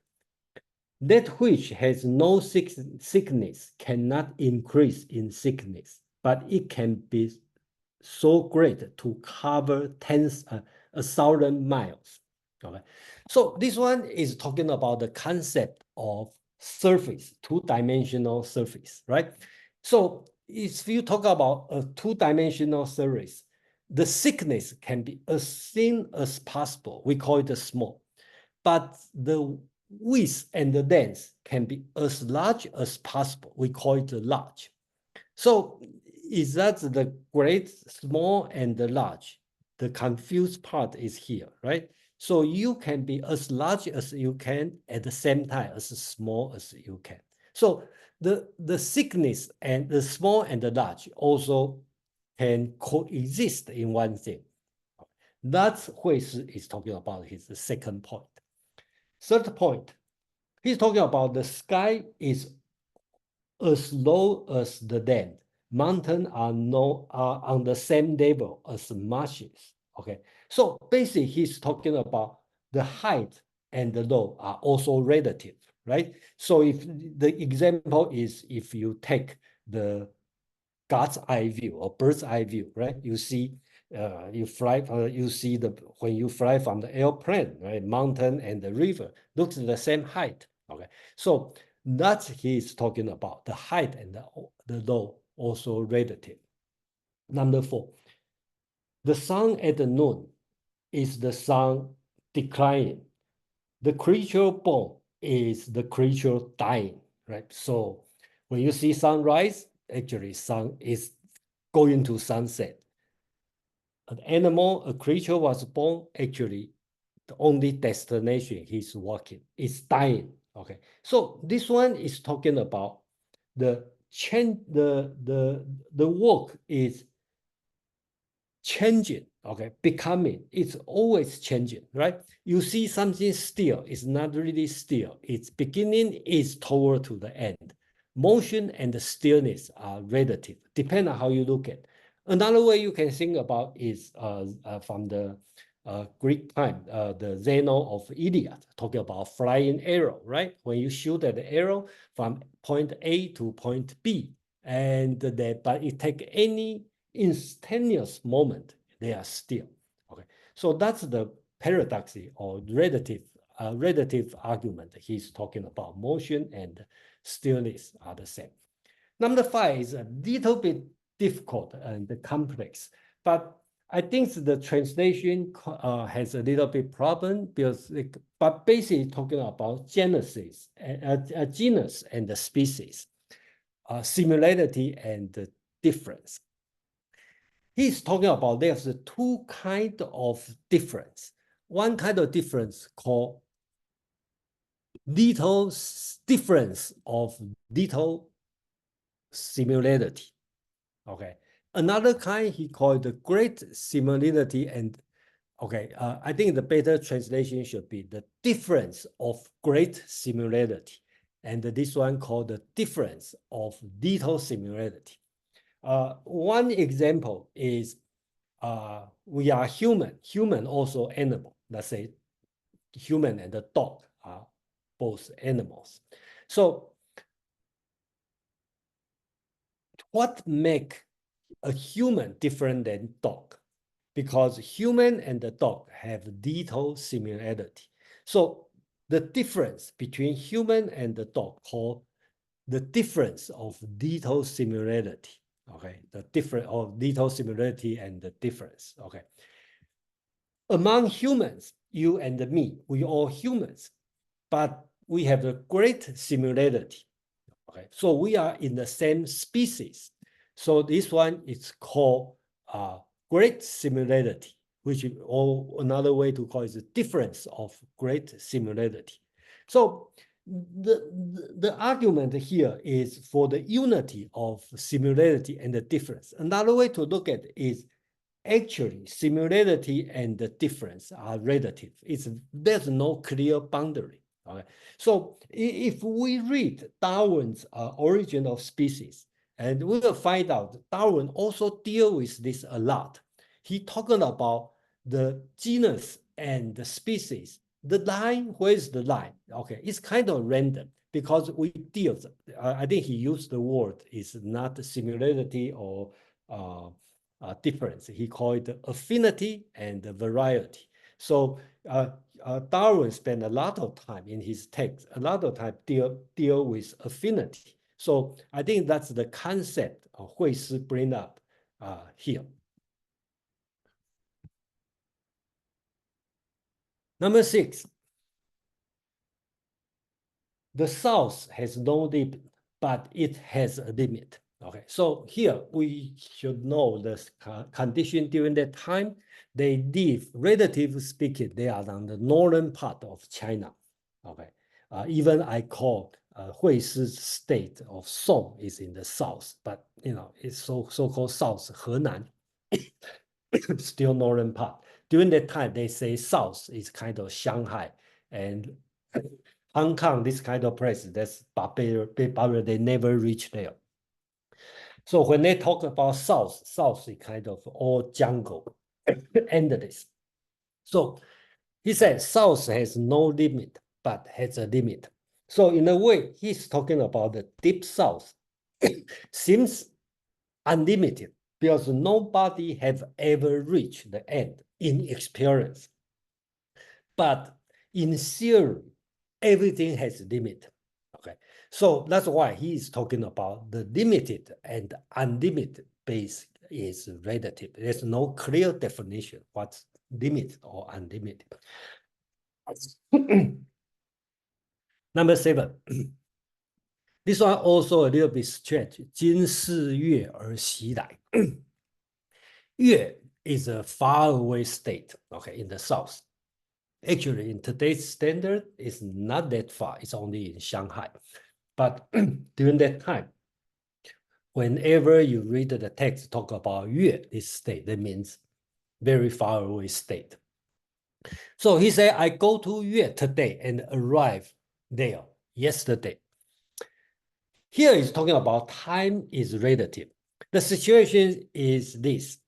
That which has no sickness cannot increase in sickness, but it can be so great to cover 1,000 miles. Okay, so this one is talking about the concept of surface, two-dimensional surface, right? So if you talk about a two-dimensional surface, the thickness can be as thin as possible. We call it small, but the width and the length can be as large as possible. We call it large. So is that the great, small, and the large? The confused part is here, right? So you can be as large as you can at the same time as small as you can. So the thickness and the small and the large also can coexist in one thing. That's what he's talking about his second point. Third point, he's talking about the sky is as low as the land. Mountains are on the same level as marshes. Okay, so basically he's talking about the height and the low are also relative, right? So if the example is if you take the God's eye view or bird's eye view, right? You see, you fly, you see when you fly from the airplane, right? Mountain and the river looks the same height. Okay, so that's he's talking about the height and the low also relative. Number 4, the sun at the noon is the sun declining. The creature born is the creature dying, right? So when you see sunrise, actually sun is going to sunset. An animal, a creature was born, actually the only destination he's walking is dying. Okay, so this one is talking about the change, the work is changing, okay, becoming, it's always changing, right? You see something still, it's not really still, its beginning is toward to the end. Motion and the stillness are relative, depending on how you look at. Another way you can think about is from the Greek time, the Zeno of Iliad, talking about flying arrow, right? When you shoot at the arrow from point A to point B, and but it take any instantaneous moment, they are still. Okay, so that's the paradox or relative argument he's talking about. Motion and stillness are the same. Number 5 is a little bit difficult and complex, but I think the translation has a little bit problem because, but basically talking about genus and the species, similarity and the difference. he's talking about there's two kind of difference. One kind of difference called little difference of little similarity. Okay. Another kind he called the great similarity, and okay, I think the better translation should be the difference of great similarity. And this one called the difference of little similarity. One example is we are human also animal. Let's say human and the dog are both animals. So what make a human different than dog? Because human and the dog have little similarity. So the difference between human and the dog called the difference of little similarity. Okay, the difference of little similarity and the difference. Okay. Among humans, you and me, we all humans, but we have a great similarity. Okay, so we are in the same species. So this one is called great similarity, which is another way to call it the difference of great similarity. So the argument here is for the unity of similarity and the difference. Another way to look at it is actually similarity and the difference are relative. There's no clear boundary. Okay? So if we read Darwin's Origin of Species, and we will find out Darwin also deal with this a lot. He talking about the genus and the species. The line, where's the line? Okay, it's kind of random because we deal. I think he used the word is not similarity or difference. He called it affinity and variety. So Darwin spent a lot of time in his text, a lot of time deal with affinity. So I think that's the concept of Hui Si bring up here. Number 6, the South has no limit, but it has a limit. Okay, so here we should know the condition during that time. They live, relatively speaking, they are on the northern part of China. Okay, even I call Hui Si's state of Song is in the south, but you know it's so-called South Henan, still northern part. During that time, they say South is kind of Shanghai and Hong Kong, this kind of place, that's barbarian, they never reach there. So when they talk about South is kind of all jungle, endless. So he said South has no limit, but has a limit. So in a way, he's talking about the deep South seems unlimited because nobody have ever reached the end in experience. But in theory, everything has a limit. Okay, so that's why he is talking about the limited and unlimited base is relative. There's no clear definition what's limited or unlimited. Number 7. This one also a little bit stretched. 今世月而习来. 月 is a faraway state, okay, in the south. Actually, in today's standard, it's not that far. It's only in Shanghai. But during that time, whenever you read the text talk about Yue, this state, that means very far away state. So he said, I go to Yue today and arrive there yesterday. Here he's talking about time is relative. The situation is this.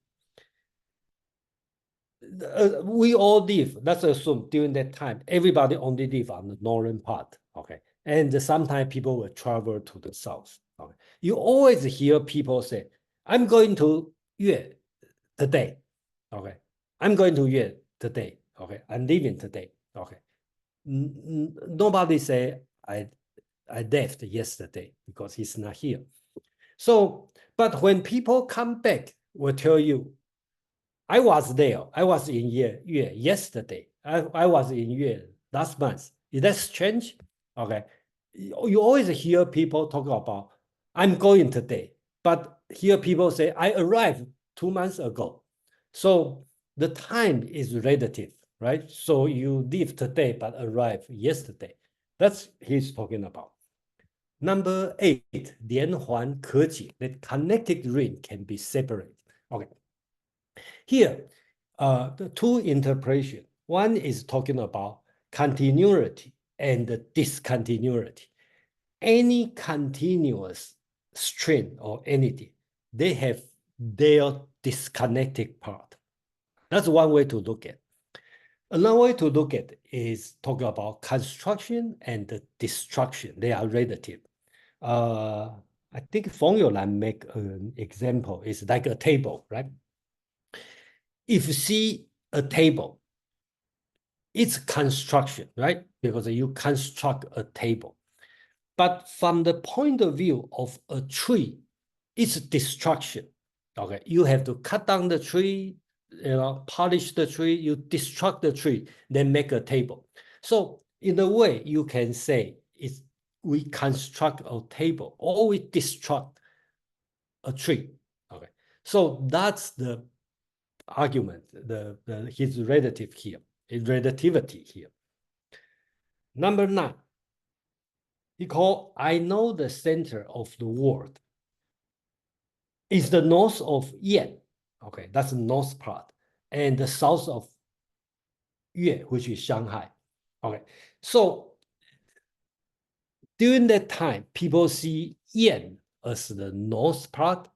We all live, let's assume during that time, everybody only live on the northern part, okay? And sometimes people will travel to the south, okay? You always hear people say, I'm going to Yue today, okay? I'm going to Yue today, okay? I'm leaving today, okay? Nobody say, I left yesterday because he's not here. So, but when people come back, will tell you, I was there. I was in Yue yesterday. I was in Yue last month. Is that strange? Okay. You always hear people talk about, I'm going today. But here people say, I arrived 2 months ago. So the time is relative, right? So you leave today but arrive yesterday. That's he's talking about. Number 8, 连环可解, that connected ring can be separated. Okay. Here, the two interpretation. One is talking about continuity and discontinuity. Any continuous string or anything, they have their disconnected part. That's one way to look at it. Another way to look at it is talking about construction and destruction. They are relative. I think Feng Youlan make an example. It's like a table, right? If you see a table, it's construction, right? Because you construct a table. But from the point of view of a tree, it's destruction. Okay, you have to cut down the tree, polish the tree, you destruct the tree, then make a table. So in a way, you can say it's we construct a table or we destruct a tree. Okay, so that's the argument, his relative here, his relativity here. Number 9, he called, I know the center of the world is the north of Yan. Okay, that's the north part, and the south of Yue, which is Shanghai. Okay, so during that time, people see Yan as the north part,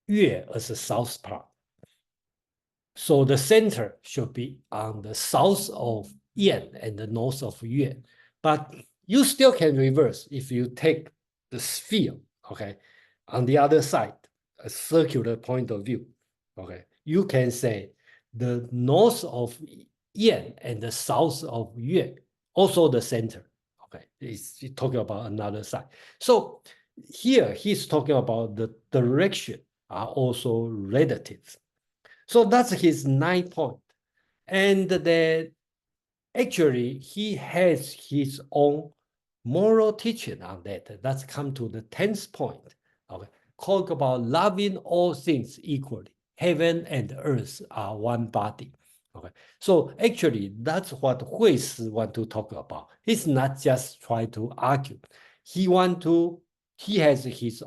Yue as the south part. So the center should be on the south of Yan and the north of Yue. But you still can reverse if you take the sphere, okay, on the other side, a circular point of view, okay. You can say the north of Yan and the south of Yue, also the center, okay. He's talking about another side. So here he's talking about the direction are also relative. So that's his 9th point. And then actually he has his own moral teaching on that. That's come to the 10th point. Okay, talk about loving all things equally. Heaven and earth are one body. Okay, so actually that's what Hui Si want to talk about. He's not just trying to argue. He has his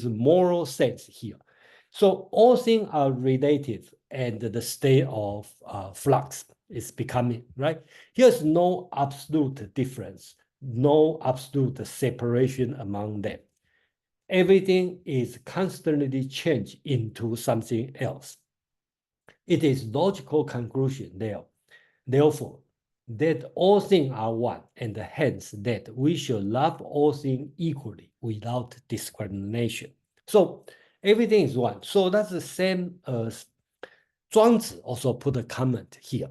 moral sense here. So all things are related, and the state of flux is becoming, right? Here's no absolute difference, no absolute separation among them. Everything is constantly changed into something else. It is logical conclusion there. Therefore, that all things are one, and hence that we should love all things equally without discrimination. So everything is one. So that's the same as Zhuangzi also put a comment here.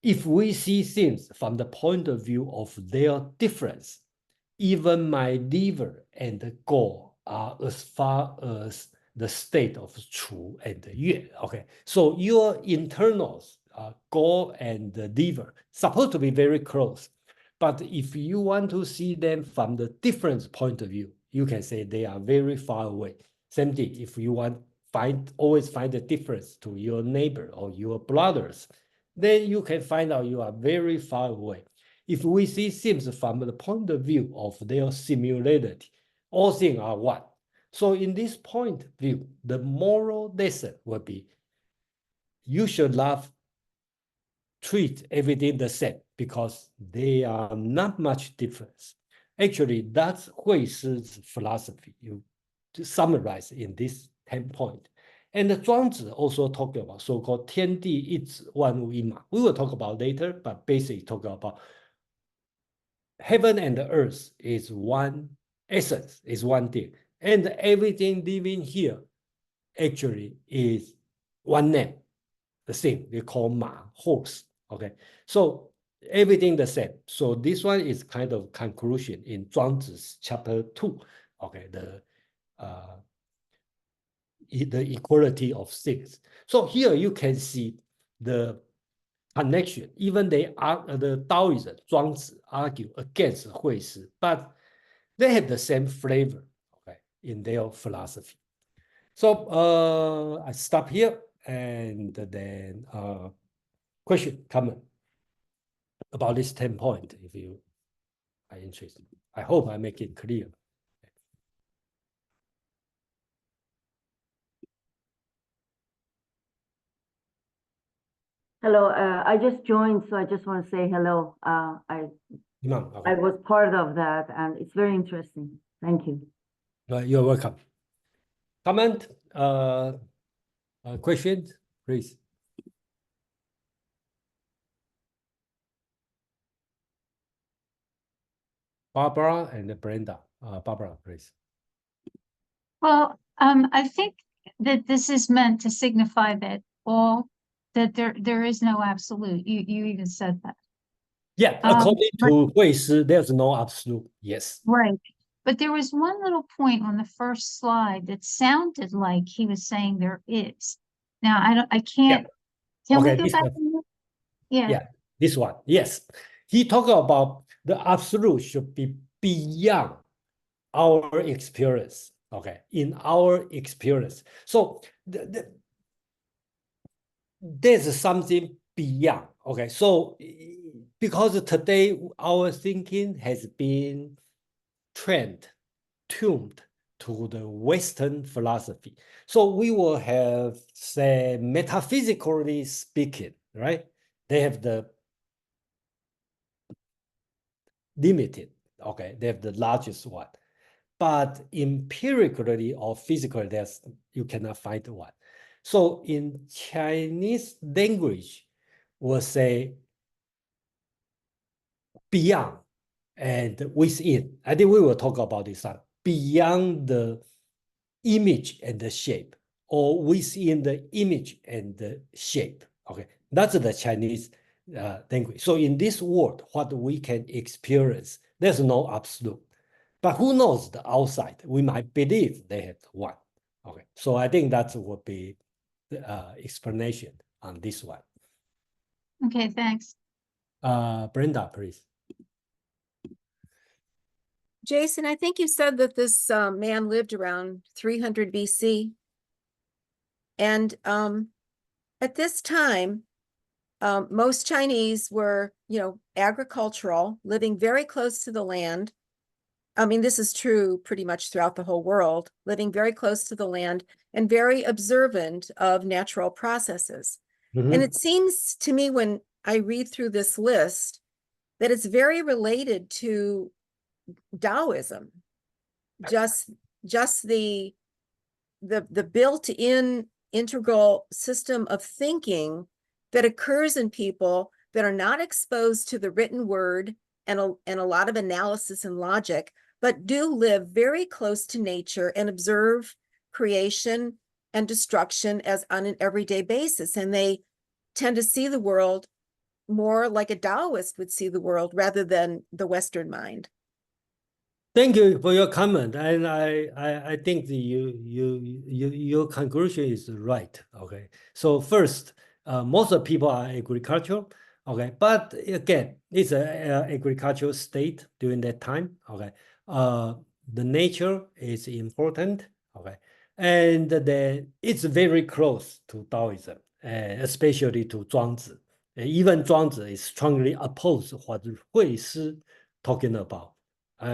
If we see things from the point of view of their difference, even my liver and gall are as far as the state of Chu and Yue. Okay, so your internals, gall and the liver, supposed to be very close. But if you want to see them from the different point of view, you can say they are very far away. Same thing, if you want always find the difference to your neighbor or your brothers, then you can find out you are very far away. If we see things from the point of view of their similarity, all things are one. So in this point of view, the moral lesson will be, you should treat everything the same because they are not much difference. Actually, that's Hui Si's philosophy. You to summarize in this 10 point. And Zhuangzi also talked about so-called 天地一子万物一马. We will talk about later, but basically talk about heaven and the earth is one essence, is one thing. And everything living here actually is one name, the same, we call Ma, horse, okay? So everything the same. So this one is kind of conclusion in Zhuangzi's chapter 2, okay, the equality of things. So here you can see the connection. Even the Taoism, Zhuangzi argue against Hui Si, but they have the same flavor, okay, in their philosophy. So I stop here and then question, comment about this 10 point if you are interested. I hope I make it clear. Hello, I just joined, so I just want to say hello. I Imam, okay. was part of that, and it's very interesting. Thank you. You're welcome. Comment, questions, please. Barbara and Brenda. Barbara, please. Well, I think that this is meant to signify that there is no absolute. You even said that. Yeah, according but- to Hui Shi, there's no absolute. Yes. Right. But there was one little point on the first slide that sounded like he was saying there is. Now, I can't, can we Okay, go this back? one. and look? Yeah, Yeah, this one. Yes. He talked about the absolute should be beyond our experience. Okay, in our experience. So there's something beyond. Okay, so because today our thinking has been tuned to the Western philosophy. So we will have, say, metaphysically speaking, right? They have the limited, okay, they have the largest one. But empirically or physically, you cannot find one. So in Chinese language, we'll say beyond and within. I think we will talk about this one. Beyond the image and the shape, or within the image and the shape. Okay, that's the Chinese language. So in this world, what we can experience, there's no absolute. But who knows the outside? We might believe they have one. Okay, so I think that would be the explanation on this one. okay, thanks. Brenda, please. Jason, I think you said that this man lived around 300 BC. And at this time, most Chinese were, agricultural, living very close to the land. I mean, this is true pretty much throughout the whole world, living very close to the land and very observant of natural processes. Mhm. And it seems to me when I read through this list that it's very related to Taoism, just the built-in integral system of thinking that occurs in people that are not exposed to the written word and a lot of analysis and logic, but do live very close to nature and observe creation and destruction as on an everyday basis. And they tend to see the world more like a Taoist would see the world rather than the Western mind. Thank you for your comment, and I think your conclusion is right. Okay, so first, most of people are agricultural. Okay, but again, it's a agricultural state during that time. Okay, the nature is important. Okay, and then it's very close to Taoism, especially to Zhuangzi. Even Zhuangzi is strongly opposed what Hui Shi talking about.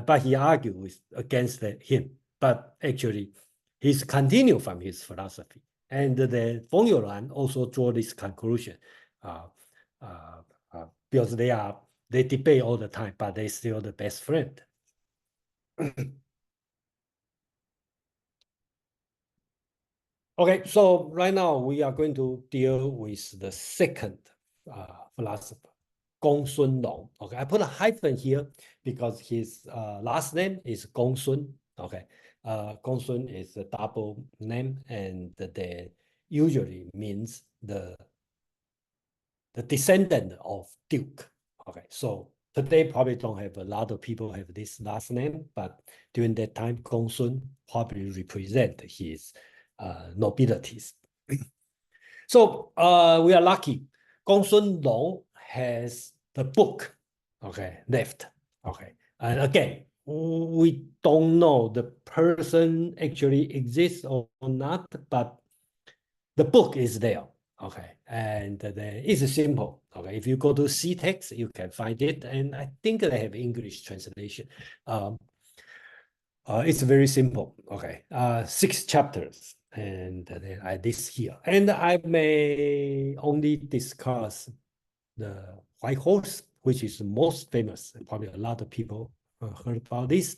But he argued against him. But actually, he's continued from his philosophy. And the Feng Youlan also draw this conclusion because they debate all the time, but they're still the best friend. Okay, so right now we are going to deal with the second philosopher, Gongsun Long. Okay, I put a hyphen here because his last name is Gongsun. Okay, Gongsun is a double name, and they usually means the descendant of Duke. Okay, so today probably don't have a lot of people have this last name, but during that time, Gongsun probably represent his nobilities. So we are lucky. Gongsun Long has the book, okay, left. Okay, and again, we don't know the person actually exists or not, but the book is there. Okay, and then it's simple. Okay, if you go to CTEX, you can find it, and I think they have English translation. It's very simple. Okay, 6 chapters, and then I this here, and I may only discuss the White Horse, which is the most famous. Probably a lot of people heard about this.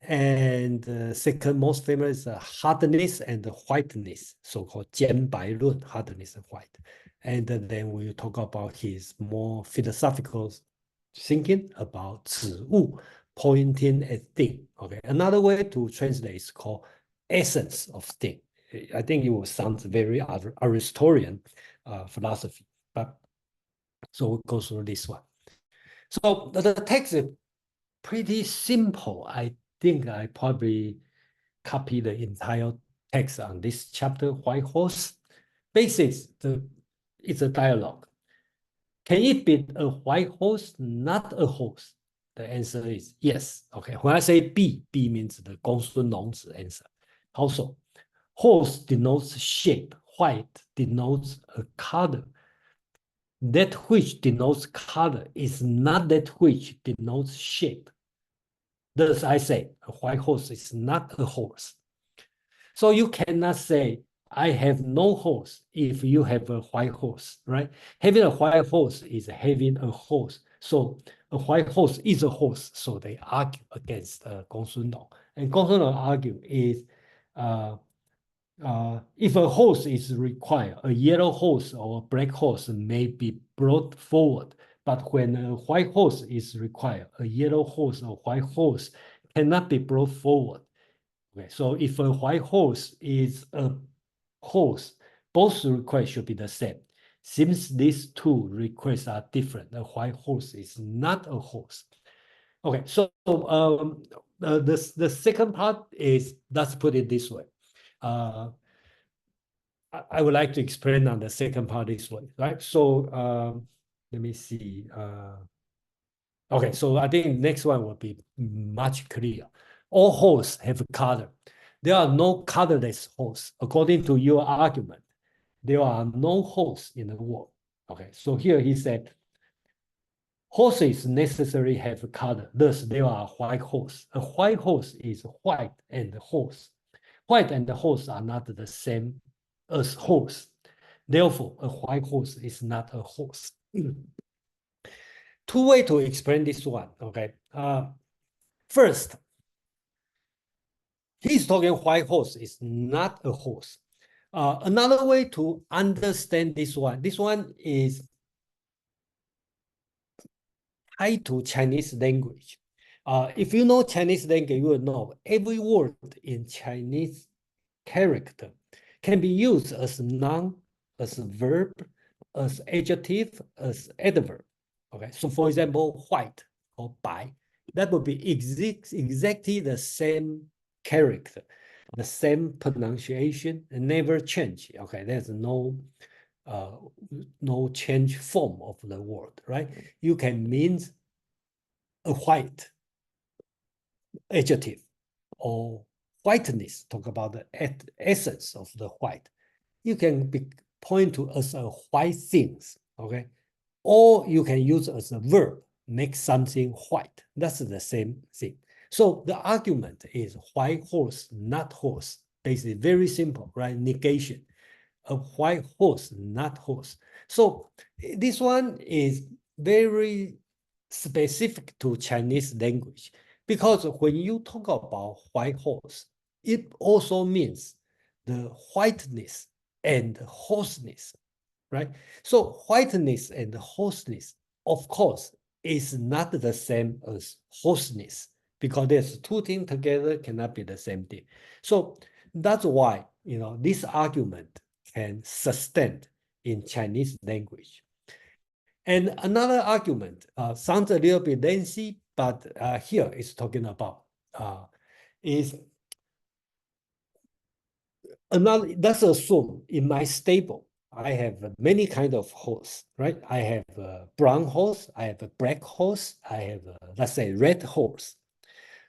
And the second most famous is hardness and whiteness, so-called 兼白论, hardness and white. And then we talk about his more philosophical thinking about 此物, pointing at thing. Okay, another way to translate is called essence of thing. I think it will sound very Aristotelian philosophy, but so we'll go through this one. So the text is pretty simple. I think I probably copy the entire text on this chapter, White Horse. Basics, it's a dialogue. Can it be a white horse, not a horse? The answer is yes. Okay, when I say B means the 公孙龙子 answer. Also, horse denotes shape, white denotes a color. That which denotes color is not that which denotes shape. Thus, I say a white horse is not a horse. So you cannot say, I have no horse if you have a white horse, right? Having a white horse is having a horse. So a white horse is a horse. So they argue against Gong Sun Long. And Gong Sun Long argue is, if a horse is required, a yellow horse or a black horse may be brought forward. But when a white horse is required, a yellow horse or white horse cannot be brought forward. Okay, so if a white horse is a horse, both requests should be the same. Since these two requests are different, a white horse is not a horse. Okay, so the second part is, let's put it this way. I would like to explain on the second part this way, right? So let me see. Okay, so I think next one will be much clearer. All horses have a color. There are no colorless horses. According to your argument, there are no horses in the world. Okay, so here he said, horses necessarily have a color. Thus, there are white horses. A white horse is white and horse. White and horse are not the same as horse. Therefore, a white horse is not a horse. Two ways to explain this one, okay? First, he's talking white horse is not a horse. Another way to understand this one is tied to Chinese language. If you know Chinese language, you will know every word in Chinese character can be used as noun, as verb, as adjective, as adverb. Okay, so for example, white or 白, that would be exactly the same character, the same pronunciation, and never change. Okay, there's no change form of the word, right? You can mean a white adjective or whiteness, talk about the essence of the white. You can point to as a white things, okay? Or you can use as a verb, make something white. That's the same thing. So the argument is white horse, not horse. Basically, very simple, right? Negation. A white horse, not horse. So this one is very specific to Chinese language, because when you talk about white horse, it also means the whiteness and horseness, right? So whiteness and horseness, of course, is not the same as horseness, because there's two things together cannot be the same thing. So that's why, you know, this argument can sustain in Chinese language. And another argument sounds a little bit lengthy, but here it's talking about is another. Let's assume in my stable I have many kind of horse, right? I have a brown horse, I have a black horse, I have a, let's say, red horse.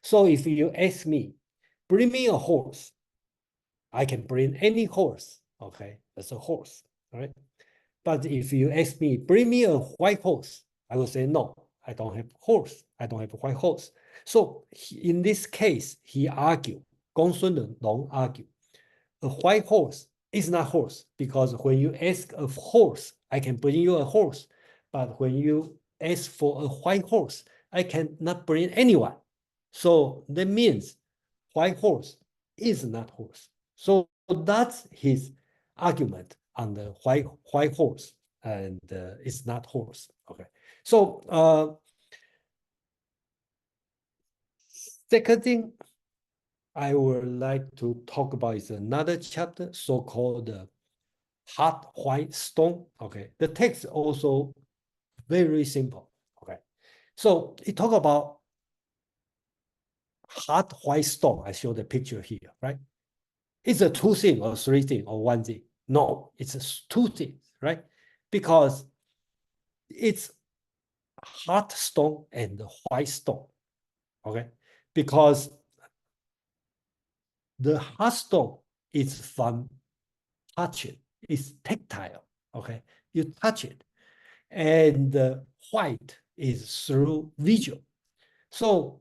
So if you ask me, bring me a horse, I can bring any horse, okay? That's a horse, all right? But if you ask me, bring me a white horse, I will say, no, I don't have horse. I don't have a white horse. So in this case, he argued, Gongsun Long argued, a white horse is not horse because when you ask a horse, I can bring you a horse. But when you ask for a white horse, I cannot bring anyone. So that means white horse is not horse. So that's his argument on the white horse, and it's not horse. Okay. So second thing I would like to talk about is another chapter, so-called hot white stone. Okay, the text also very simple. Okay, so it talk about hot white stone. I show the picture here, right? It's a two thing or three thing or one thing. No, it's two things, right? Because it's hot stone and white stone. Okay, because the hot stone is from touching. It's tactile, okay? You touch it. And the white is through visual. So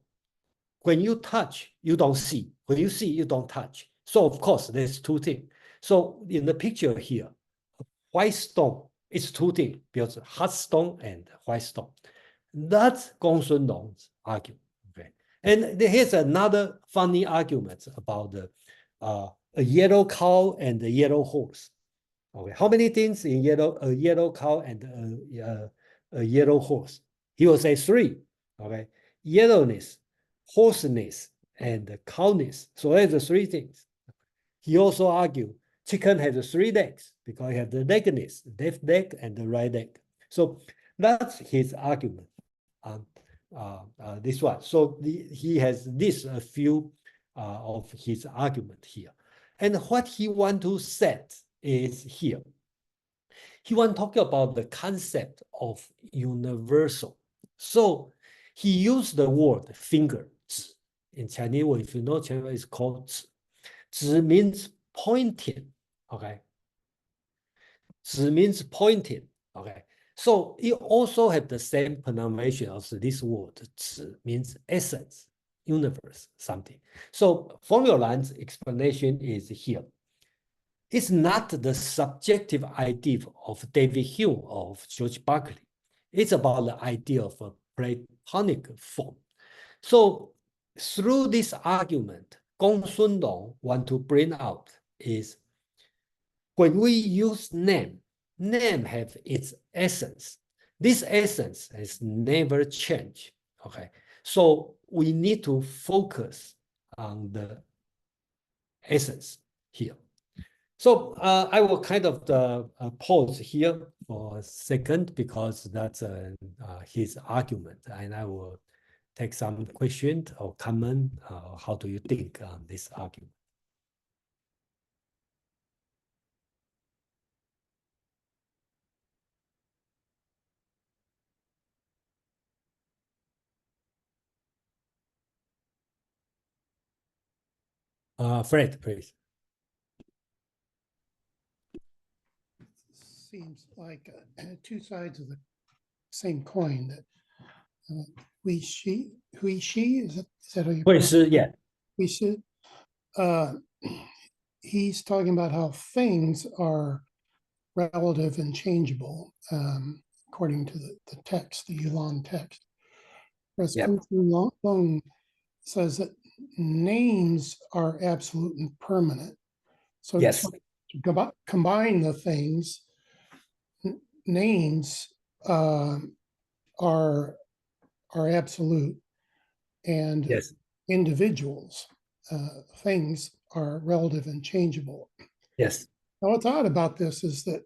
when you touch, you don't see. When you see, you don't touch. So of course, there's two things. So in the picture here, white stone is two things, because hot stone and white stone. That's Gongsun Long's argument. Okay. And here's another funny argument about the a yellow cow and a yellow horse. Okay, how many things in a yellow cow and a yellow horse? He will say three. Okay, yellowness, horseness, and cowness. So there's the three things. He also argued chicken has three legs because it has the legness, left leg and the right leg. So that's his argument on this one. So he has this a few of his argument here. And what he want to set is here. He want to talk about the concept of universal. So he used the word finger. In Chinese, if you know Chinese, it's called 指. 指 means pointing. Okay. 指 means pointing. Okay. So it also have the same pronunciation as this word. 指 means essence, universe, something. So Formula's explanation is here. It's not the subjective idea of David Hume or of George Berkeley. It's about the idea of a Platonic form. So through this argument, Gongsun Long want to bring out is when we use name have its essence. This essence has never changed. Okay, so we need to focus on the essence here. So I will kind of pause here for a second because that's his argument, and I will take some question or comment. How do you think on this argument? Fred, please. Seems like two sides of the same coin. That we she is that how you? 会是 yeah. We should. He's talking about how things are relative and changeable, according to the text, the Yuan text. Whereas Yep. Gongsun Long says that names are absolute and permanent. So Yes. to combine the things, names are absolute, and Yes. individuals, things are relative and changeable. Yes. Now, what's odd about this is that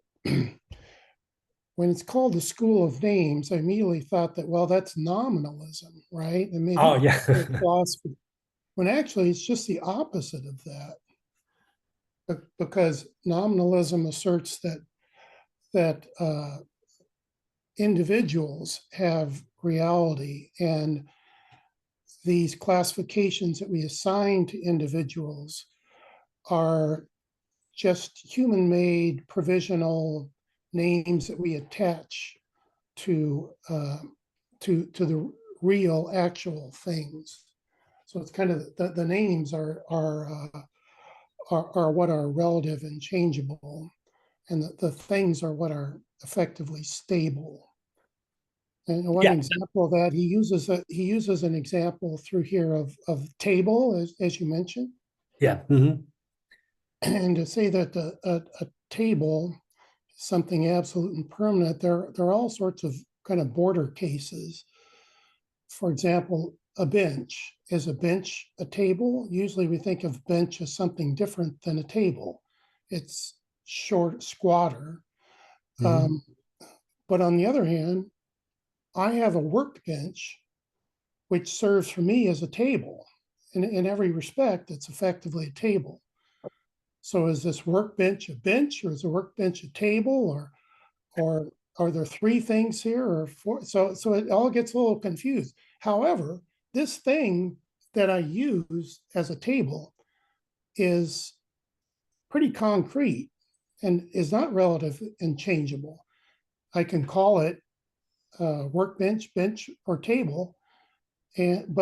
when it's called the School of Names, I immediately thought that, well, that's nominalism, right? And maybe Oh yeah. philosophy. When actually it's just the opposite of that, because nominalism asserts that individuals have reality, and these classifications that we assign to individuals are just human-made provisional names that we attach to the real actual things. So it's kind of the names are what are relative and changeable, and the things are what are effectively stable. And one Yeah. example of that, he uses an example through here of table, as you mentioned. Yeah. Mhm. And to say that a table is something absolute and permanent, there are all sorts of kind of border cases. For example, a bench. Is a bench a table? Usually we think of bench as something different than a table. It's short, squatter. Mhm. But on the other hand, I have a workbench which serves for me as a table. In every respect, it's effectively a table. So is this workbench a bench, or is a workbench a table, or are there three things here, or four? So it all gets a little confused. However, this thing that I use as a table is pretty concrete and is not relative and changeable. I can call it workbench, bench, or table, and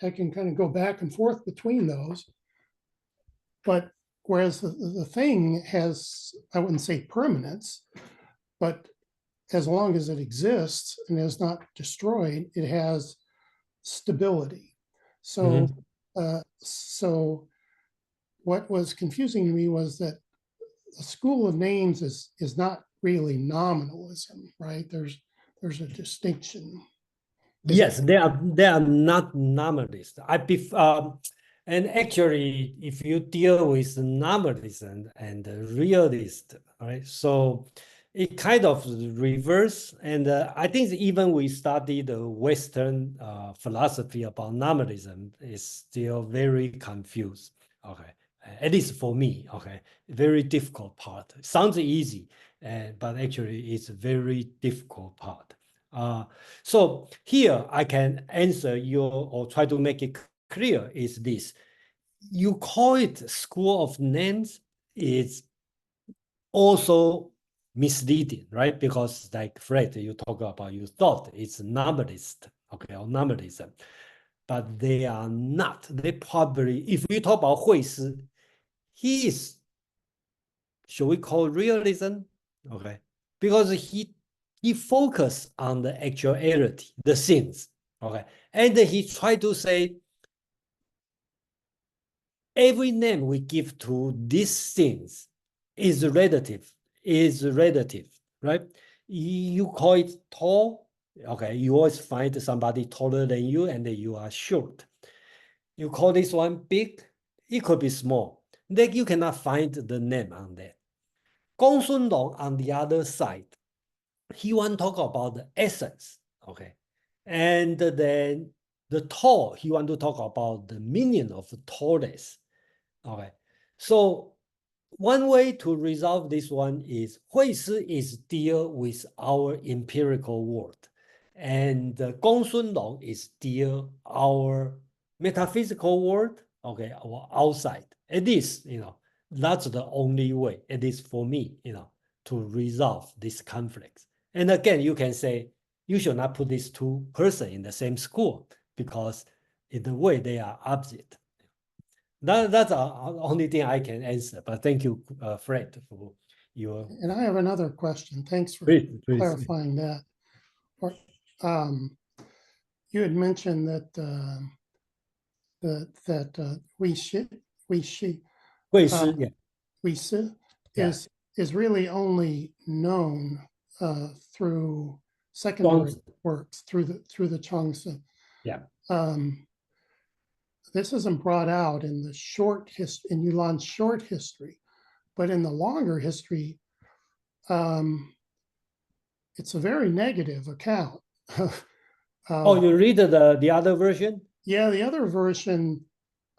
I can kind of go back and forth between those. But whereas the thing has, I wouldn't say permanence, but as long as it exists and is not destroyed, it has stability. So, so what was confusing to me was that the school of names is not really nominalism, right? There's a distinction. Yes, they are not nominalist. And actually, if you deal with nominalism and realist, right? So it kind of reverse. And I think even we study the Western philosophy about nominalism is still very confused. Okay, at least for me. Okay, very difficult part. Sounds easy, but actually it's a very difficult part. So here I can answer or try to make it clear is this. You call it school of names is also misleading, right? Because like Fred, you talk about, you thought it's nominalist, okay, or nominalism, but they are not. They probably, if we talk about Hui Si, he is, should we call realism? Okay, because he focused on the actuality, the things, okay? And he tried to say, every name we give to these things is relative, right? You call it tall, okay, you always find somebody taller than you and you are short. You call this one big, it could be small. Then you cannot find the name on that. Gong Sun Long, on the other side, he want to talk about the essence, okay? And then the tall, he want to talk about the meaning of tallness, okay? So one way to resolve this one is Hui Si is deal with our empirical world, and Gong Sun Long is deal our metaphysical world, okay, our outside. At least, that's the only way, at least for me, to resolve this conflict. And again, you can say you should not put these two persons in the same school because in the way they are opposite. That's the only thing I can answer. But thank you, Fred, for your. And I have another question. Thanks for Please. clarifying that. You had mentioned that we should Hui Si, yeah. we is really only known through secondary works, through the Chuang-Tzu. Yeah. This isn't brought out in the short history, in Yulan's short history, but in the longer history, it's a very negative account. Oh, you read the other version? Yeah, the other version,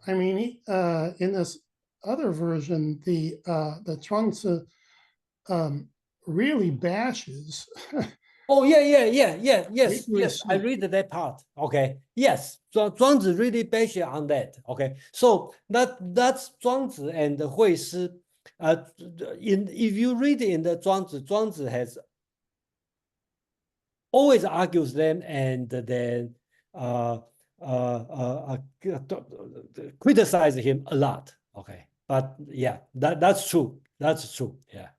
I mean, in this other version, the Chuang-Tzu really bashes Oh, yes, we yes, I see. read that part. Okay, yes, so 庄子 really based on that. Okay, so that's 庄子and the 惠施. If you read in the 庄子, 庄子 has always argues them and then criticize him a lot. Okay, but yeah, that's true. That's true. Yeah.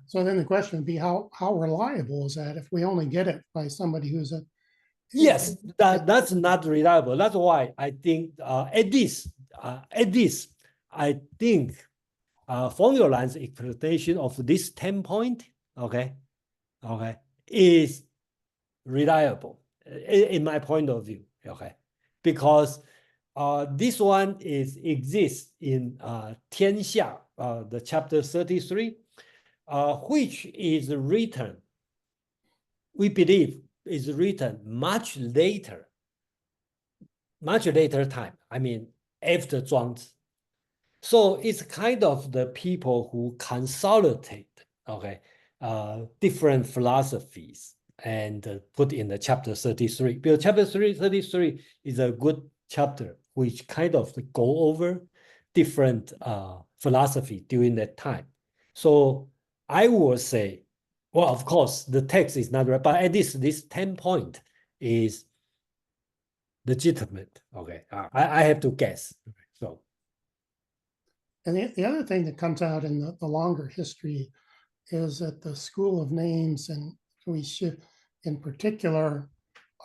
So then the question would be, how reliable is that if we only get it by somebody who's a Yes, that's not reliable. That's why I think at least I think Formula's explanation of this 10 point, okay, is reliable in my point of view, okay, because this one exists in 天下, the chapter 33, which is written, we believe is written much later time. I mean, after 庄子. So it's kind of the people who consolidate, okay, different philosophies and put in the chapter 33. Because chapter 33 is a good chapter, which kind of go over different philosophy during that time. So I would say, well, of course, the text is not right, but at least this 10 point is legitimate. Okay, I have to guess. So. And the other thing that comes out in the longer history is that the school of names and we should, in particular,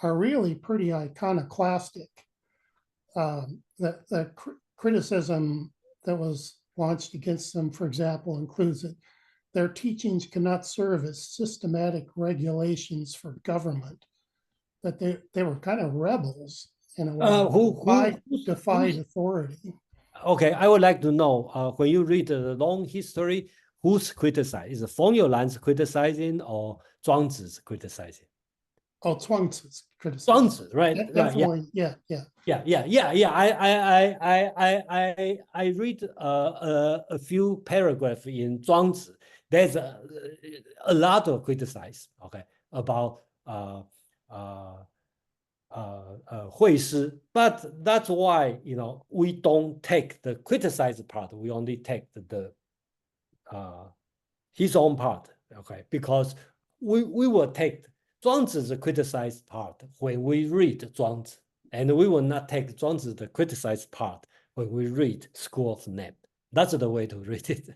are really pretty iconoclastic. The criticism that was launched against them, for example, includes that their teachings cannot serve as systematic regulations for government, that they were kind of rebels in a way, who defied authority. Okay, I would like to know, when you read the long history, who's criticized? Is it Formula's criticizing or 庄子's criticizing? Oh, Zhuangzi's criticizing. 庄子, right? Definitely, yeah. I read a few paragraphs in 庄子. There's a lot of criticize, okay, about 惠施, but that's why, you know, we don't take the criticized part. We only take the his own part, okay, because we will take 庄子 criticized part when we read 庄子, and we will not take 庄子 the criticized part when we read School of Name. That's the way to read it.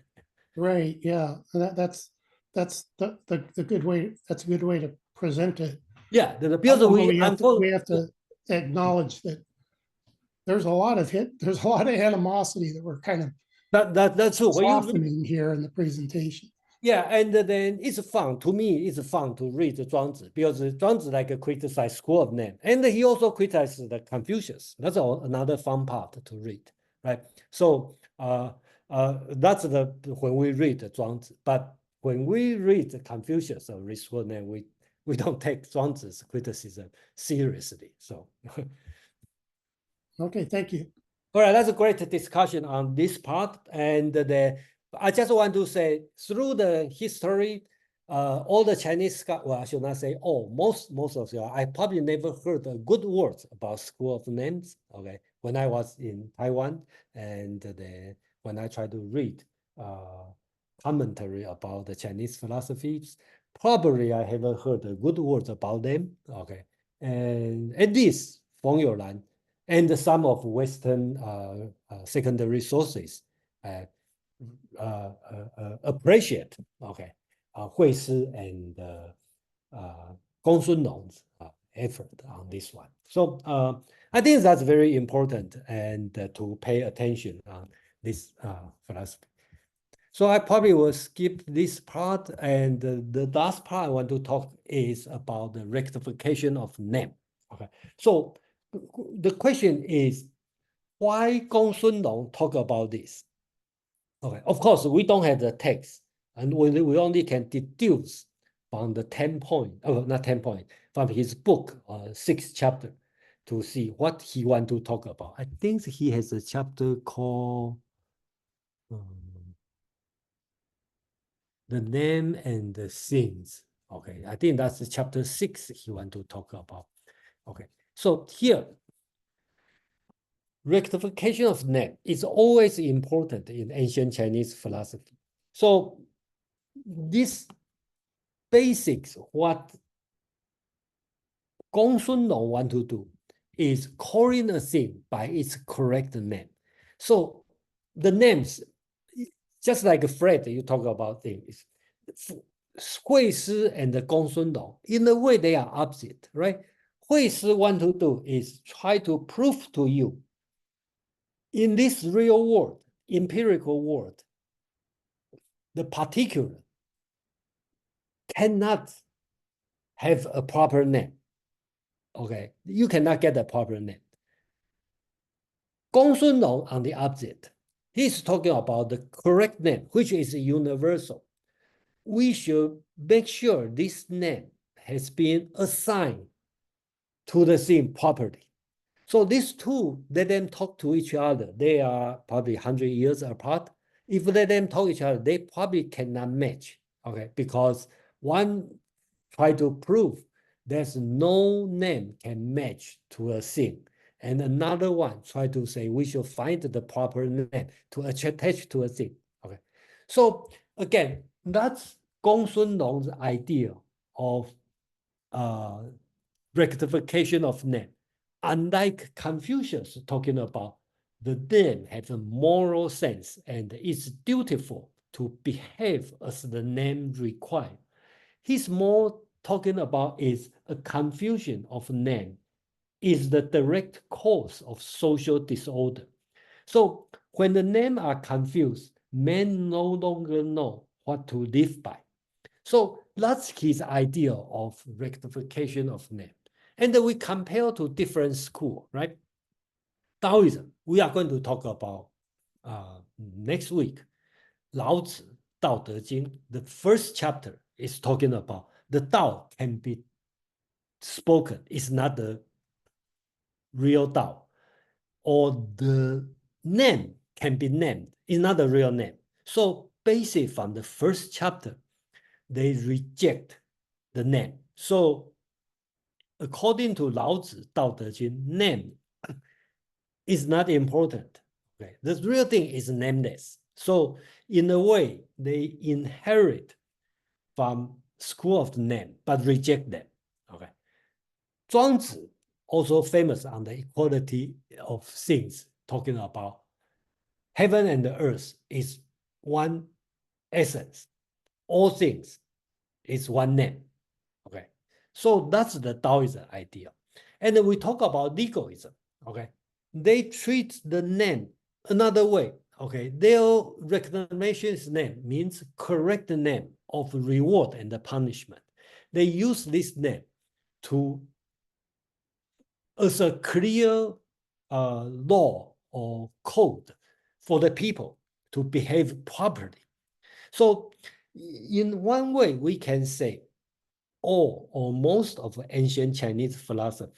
Right, yeah, that's the good way. That's a good way to present it. Yeah, because we have to acknowledge that there's a lot of animosity that we're kind of that's true. softening here in the presentation. Yeah, and then it's fun. To me, it's fun to read 庄子 because 庄子like criticize School of Name, and he also criticizes the Confucius. That's another fun part to read, right? So that's when we read 庄子, but when we read Confucius or read School of Name, we don't take 庄子's criticism seriously. So. Okay, thank you. All right, that's a great discussion on this part, and I just want to say, through the history, all the Chinese scholars, well, I should not say all, most of you, I probably never heard a good words about School of Names, okay, when I was in Taiwan, and when I tried to read commentary about the Chinese philosophies, probably I haven't heard a good words about them, okay, and at least Feng Youlan and some of Western secondary sources appreciate, okay, 惠施 and Gong Sunlong's effort on this one. So I think that's very important and to pay attention on this philosophy. So I probably will skip this part, and the last part I want to talk is about the rectification of name. Okay, so the question is, why Gong Sunlong talk about this? Okay, of course, we don't have the text, and we only can deduce from the 10 point, not 10 point, from his book, 6th chapter, to see what he want to talk about. I think he has a chapter called The Name and the Sins. Okay, I think that's chapter 6 he want to talk about. Okay, so here, rectification of name is always important in ancient Chinese philosophy. So this basics, what Gong Sun Long want to do is calling a thing by its correct name. So the names, just like Fred, you talk about things, Hui Shi and Gong Sun Long, in a way they are opposite, right? Hui Shi want to do is try to prove to you in this real world, empirical world, the particular cannot have a proper name. Okay, you cannot get a proper name. Gong Sun Long, on the opposite, he's talking about the correct name, which is universal. We should make sure this name has been assigned to the thing properly. So these two, let them talk to each other. They are probably 100 years apart. If let them talk to each other, they probably cannot match, okay? Because one try to prove there's no name can match to a thing. And another one try to say we should find the proper name to attach to a thing, okay? So again, that's Gong Sun Long's idea of rectification of name. Unlike Confucius talking about the name has a moral sense and is dutiful to behave as the name requires. He's more talking about is a confusion of name is the direct cause of social disorder. So when the names are confused, men no longer know what to live by. So that's his idea of rectification of name. And then we compare to different schools, right? Taoism, we are going to talk about next week. Lao Tzu, Dao De Jing, the first chapter is talking about the Dao can be spoken. It's not the real Dao. Or the name can be named. It's not the real name. So basically from the first chapter, they reject the name. So according to Lao Tzu, Dao De Jing, name is not important. Okay, the real thing is nameless. So in a way, they inherit from school of the name, but reject them. Okay, Zhuangzi also famous on the equality of things, talking about heaven and the earth is one essence. All things is one name. Okay, so that's the Taoism idea. And then we talk about legalism. Okay, they treat the name another way. Okay, their reclamation name means correct name of reward and the punishment. They use this name to as a clear law or code for the people to behave properly. So in one way, we can say all or most of ancient Chinese philosophy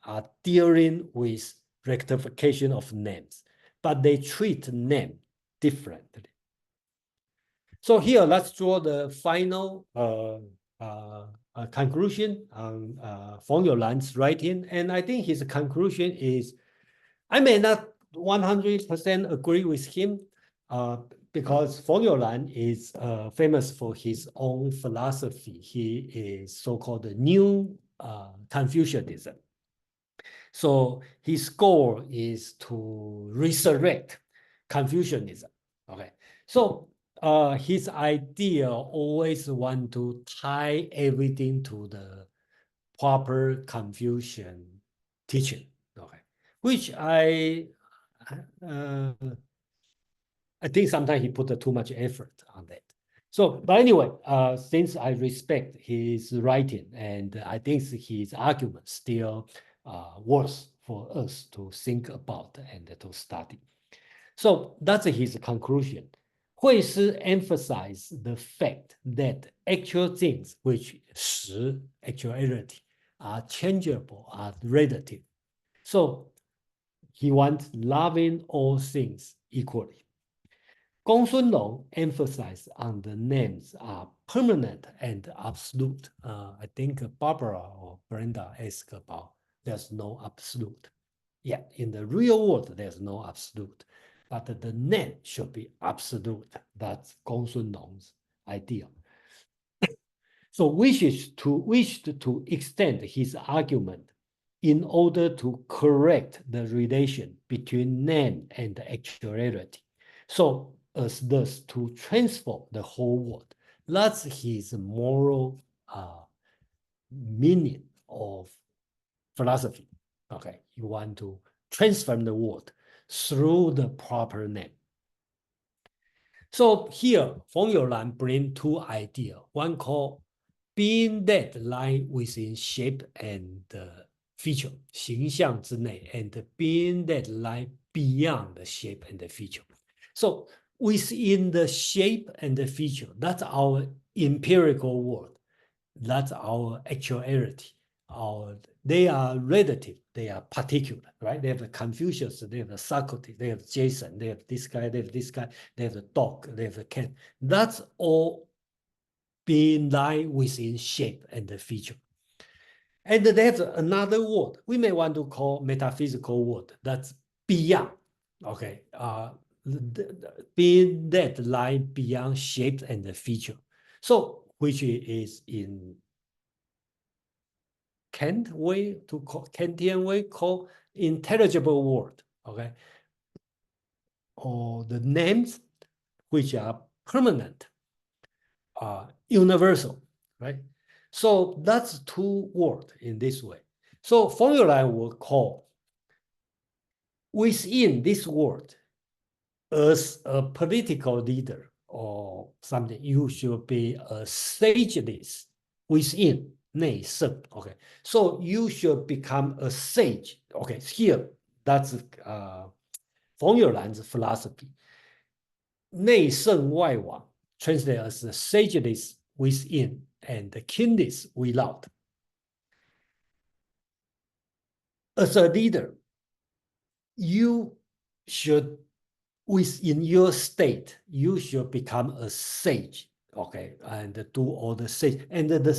are dealing with rectification of names, but they treat name differently. So here, let's draw the final conclusion on Feng Youlan's writing. And I think his conclusion is, I may not 100% agree with him because Feng Youlan is famous for his own philosophy. He is so-called the new Confucianism. So his goal is to resurrect Confucianism. Okay, so his idea always want to tie everything to the proper Confucian teaching. Okay, which I think sometimes he put too much effort on that. So, but anyway, since I respect his writing and I think his argument still worth for us to think about and to study. So that's his conclusion. Hui Shi emphasized the fact that actual things, which is actuality, are changeable, are relative. So he wants loving all things equally. Gong Sun Long emphasized on the names are permanent and absolute. I think Barbara or Brenda asked about there's no absolute. Yeah, in the real world, there's no absolute, but the name should be absolute. That's Gong Sun Long's idea. So wished to extend his argument in order to correct the relation between name and actuality. So as thus to transform the whole world. That's his moral meaning of philosophy. Okay, you want to transform the world through the proper name. So here, Feng Youlan bring two ideas. One called being that lie within shape and feature, 形象之内, and being that lie beyond the shape and the feature. So within the shape and the feature, that's our empirical world. That's our actuality. They are relative, they are particular, right? They have the Confucius, they have the Socrates, they have Jason, they have this guy, they have this guy, they have the dog, they have the cat. That's all being lie within shape and the feature. And they have another word we may want to call metaphysical word that's beyond. Okay, being that lie beyond shape and the feature. So which is in Kantian way called intelligible word. Okay, or the names which are permanent, universal, right? So that's two words in this way. So Feng Youlan will call within this word as a political leader or something, you should be a sageless within 内圣. Okay, so you should become a sage. Okay, here that's Feng Youlan's philosophy. 内圣外王 translated as the sageless within and the kingless without. As a leader, you should, within your state, you should become a sage, okay, and do all the sage. And the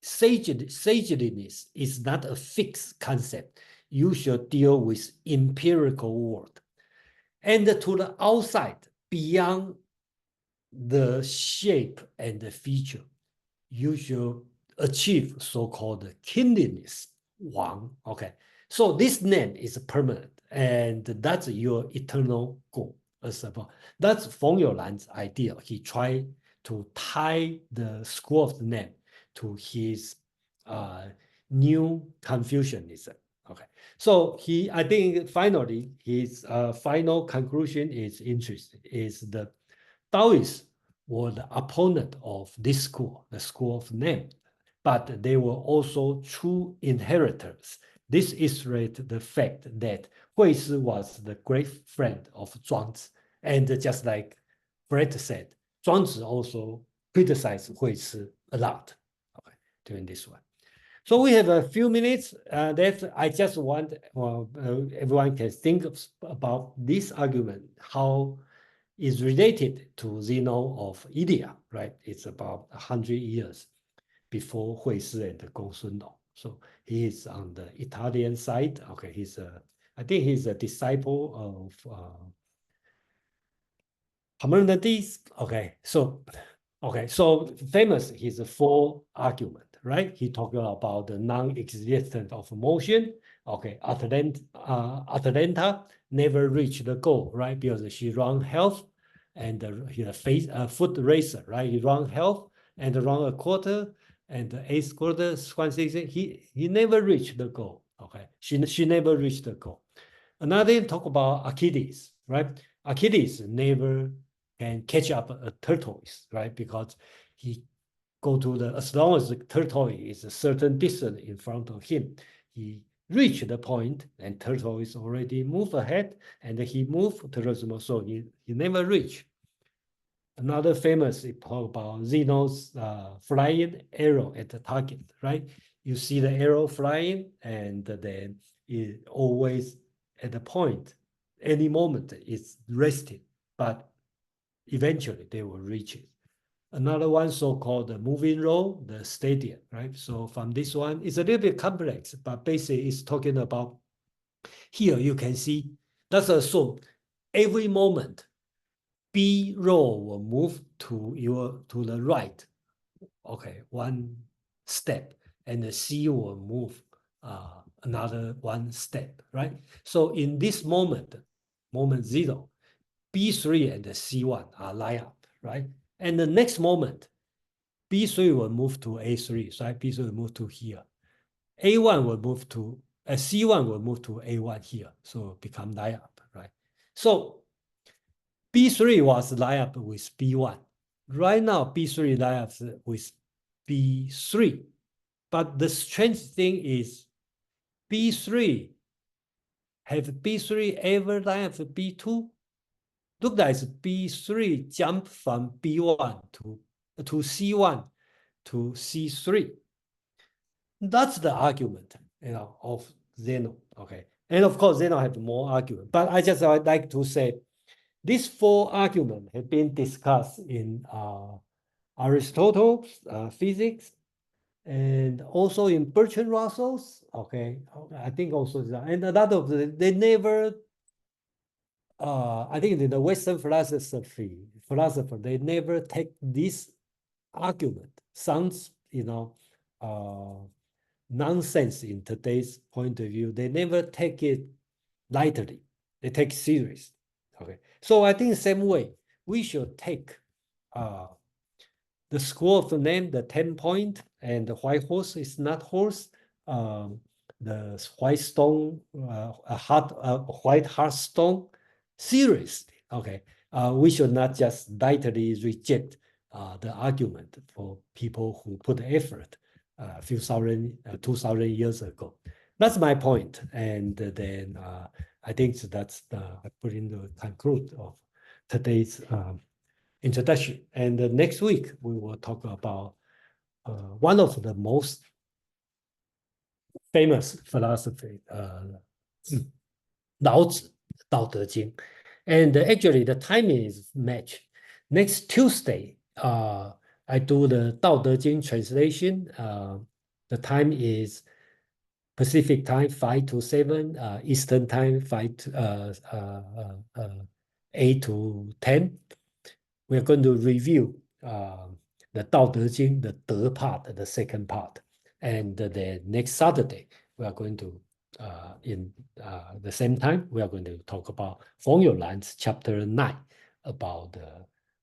sageliness is not a fixed concept. You should deal with empirical world. And to the outside, beyond the shape and the feature, you should achieve so-called kindliness, Wang. Okay, so this name is permanent, and that's your eternal goal. That's Feng Youlan's idea. He tried to tie the school of the name to his new Confucianism. Okay, so I think finally his final conclusion is interesting. Is the Taoists were the opponent of this school, the school of name, but they were also true inheritors. This illustrates the fact that Hui Shi was the great friend of Zhuangzi, and just like Brett said, Zhuangzi also criticized Hui Shi a lot, okay, during this one. So we have a few minutes that I just want everyone can think about this argument, how is related to Zeno of Ilya, right? It's about 100 years before Hui Shi and Gong Sun Long. So he is on the Italian side. Okay, I think he's a disciple of Parmenides. Okay, so famous his four argument, right? He talked about the non-existence of motion. Okay, Atalanta never reached the goal, right? Because she ran health and he's a foot racer, right? He ran health and run a quarter and the eighth quarter, 160. He never reached the goal. Okay, she never reached the goal. Another talk about Achilles, right? Achilles never can catch up a tortoise, right? Because he go to as long as the tortoise is a certain distance in front of him, he reached the point and tortoise already moved ahead and he moved towards the so he never reached. Another famous talk about Zeno's flying arrow at the target, right? You see the arrow flying and then it always at the point, any moment it's resting, but eventually they will reach it. Another one so-called the moving road, the stadium, right? So from this one, it's a little bit complex, but basically it's talking about here you can see, let's assume every moment B row will move to the right, okay, one step, and the C will move another one step, right? So in this moment 0, B3 and the C1 are lined up, right? And the next moment, B3 will move to A3, right? B3 will move to here. A1 will move to, C1 will move to A1 here, so become lined up, right? So B3 was lined up with B1. Right now, B3 lined up with B3. But the strange thing is, B3, have B3 ever lined up with B2? Look like B3 jump from B1 to C1 to C3. That's the argument, of Zeno. Okay, and of course Zeno have more argument, but I just would like to say these 4 arguments have been discussed in Aristotle's physics, and also in Bertrand Russell's. Okay, I think also, and a lot of they never. I think in the Western philosopher, they never take this argument. Sounds, nonsense in today's point of view. They never take it lightly. They take it serious. Okay. So I think the same way, we should take the school of the name, the 10-point, and the white horse is not horse. The white stone, white heart stone, seriously. Okay. We should not just lightly reject the argument for people who put effort a few 2,000 years ago. That's my point. And then I think that's I put in the conclude of today's introduction. And next week, we will talk about one of the most famous philosophy, Lao Tzu, Dao De Jing. And actually, the timing is matched. Next Tuesday, I do the Dao De Jing translation. The time is Pacific time 5 to 7, Eastern time 8 to 10. We're going to review the Dao De Jing, the third part, the second part. And the next Saturday, we are going to, in the same time, we are going to talk about Feng Youlan's chapter 9 about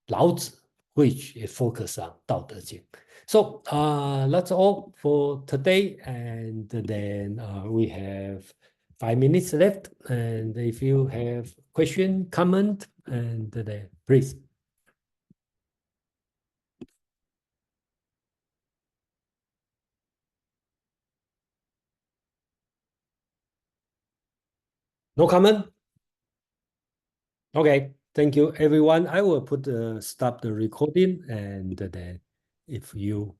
Lao Tzu, which is focused on Dao De Jing. So that's all for today. And then we have 5 minutes left. And if you have question, comment, and then please. No comment? Okay, thank you, everyone. I will stop the recording, and then if you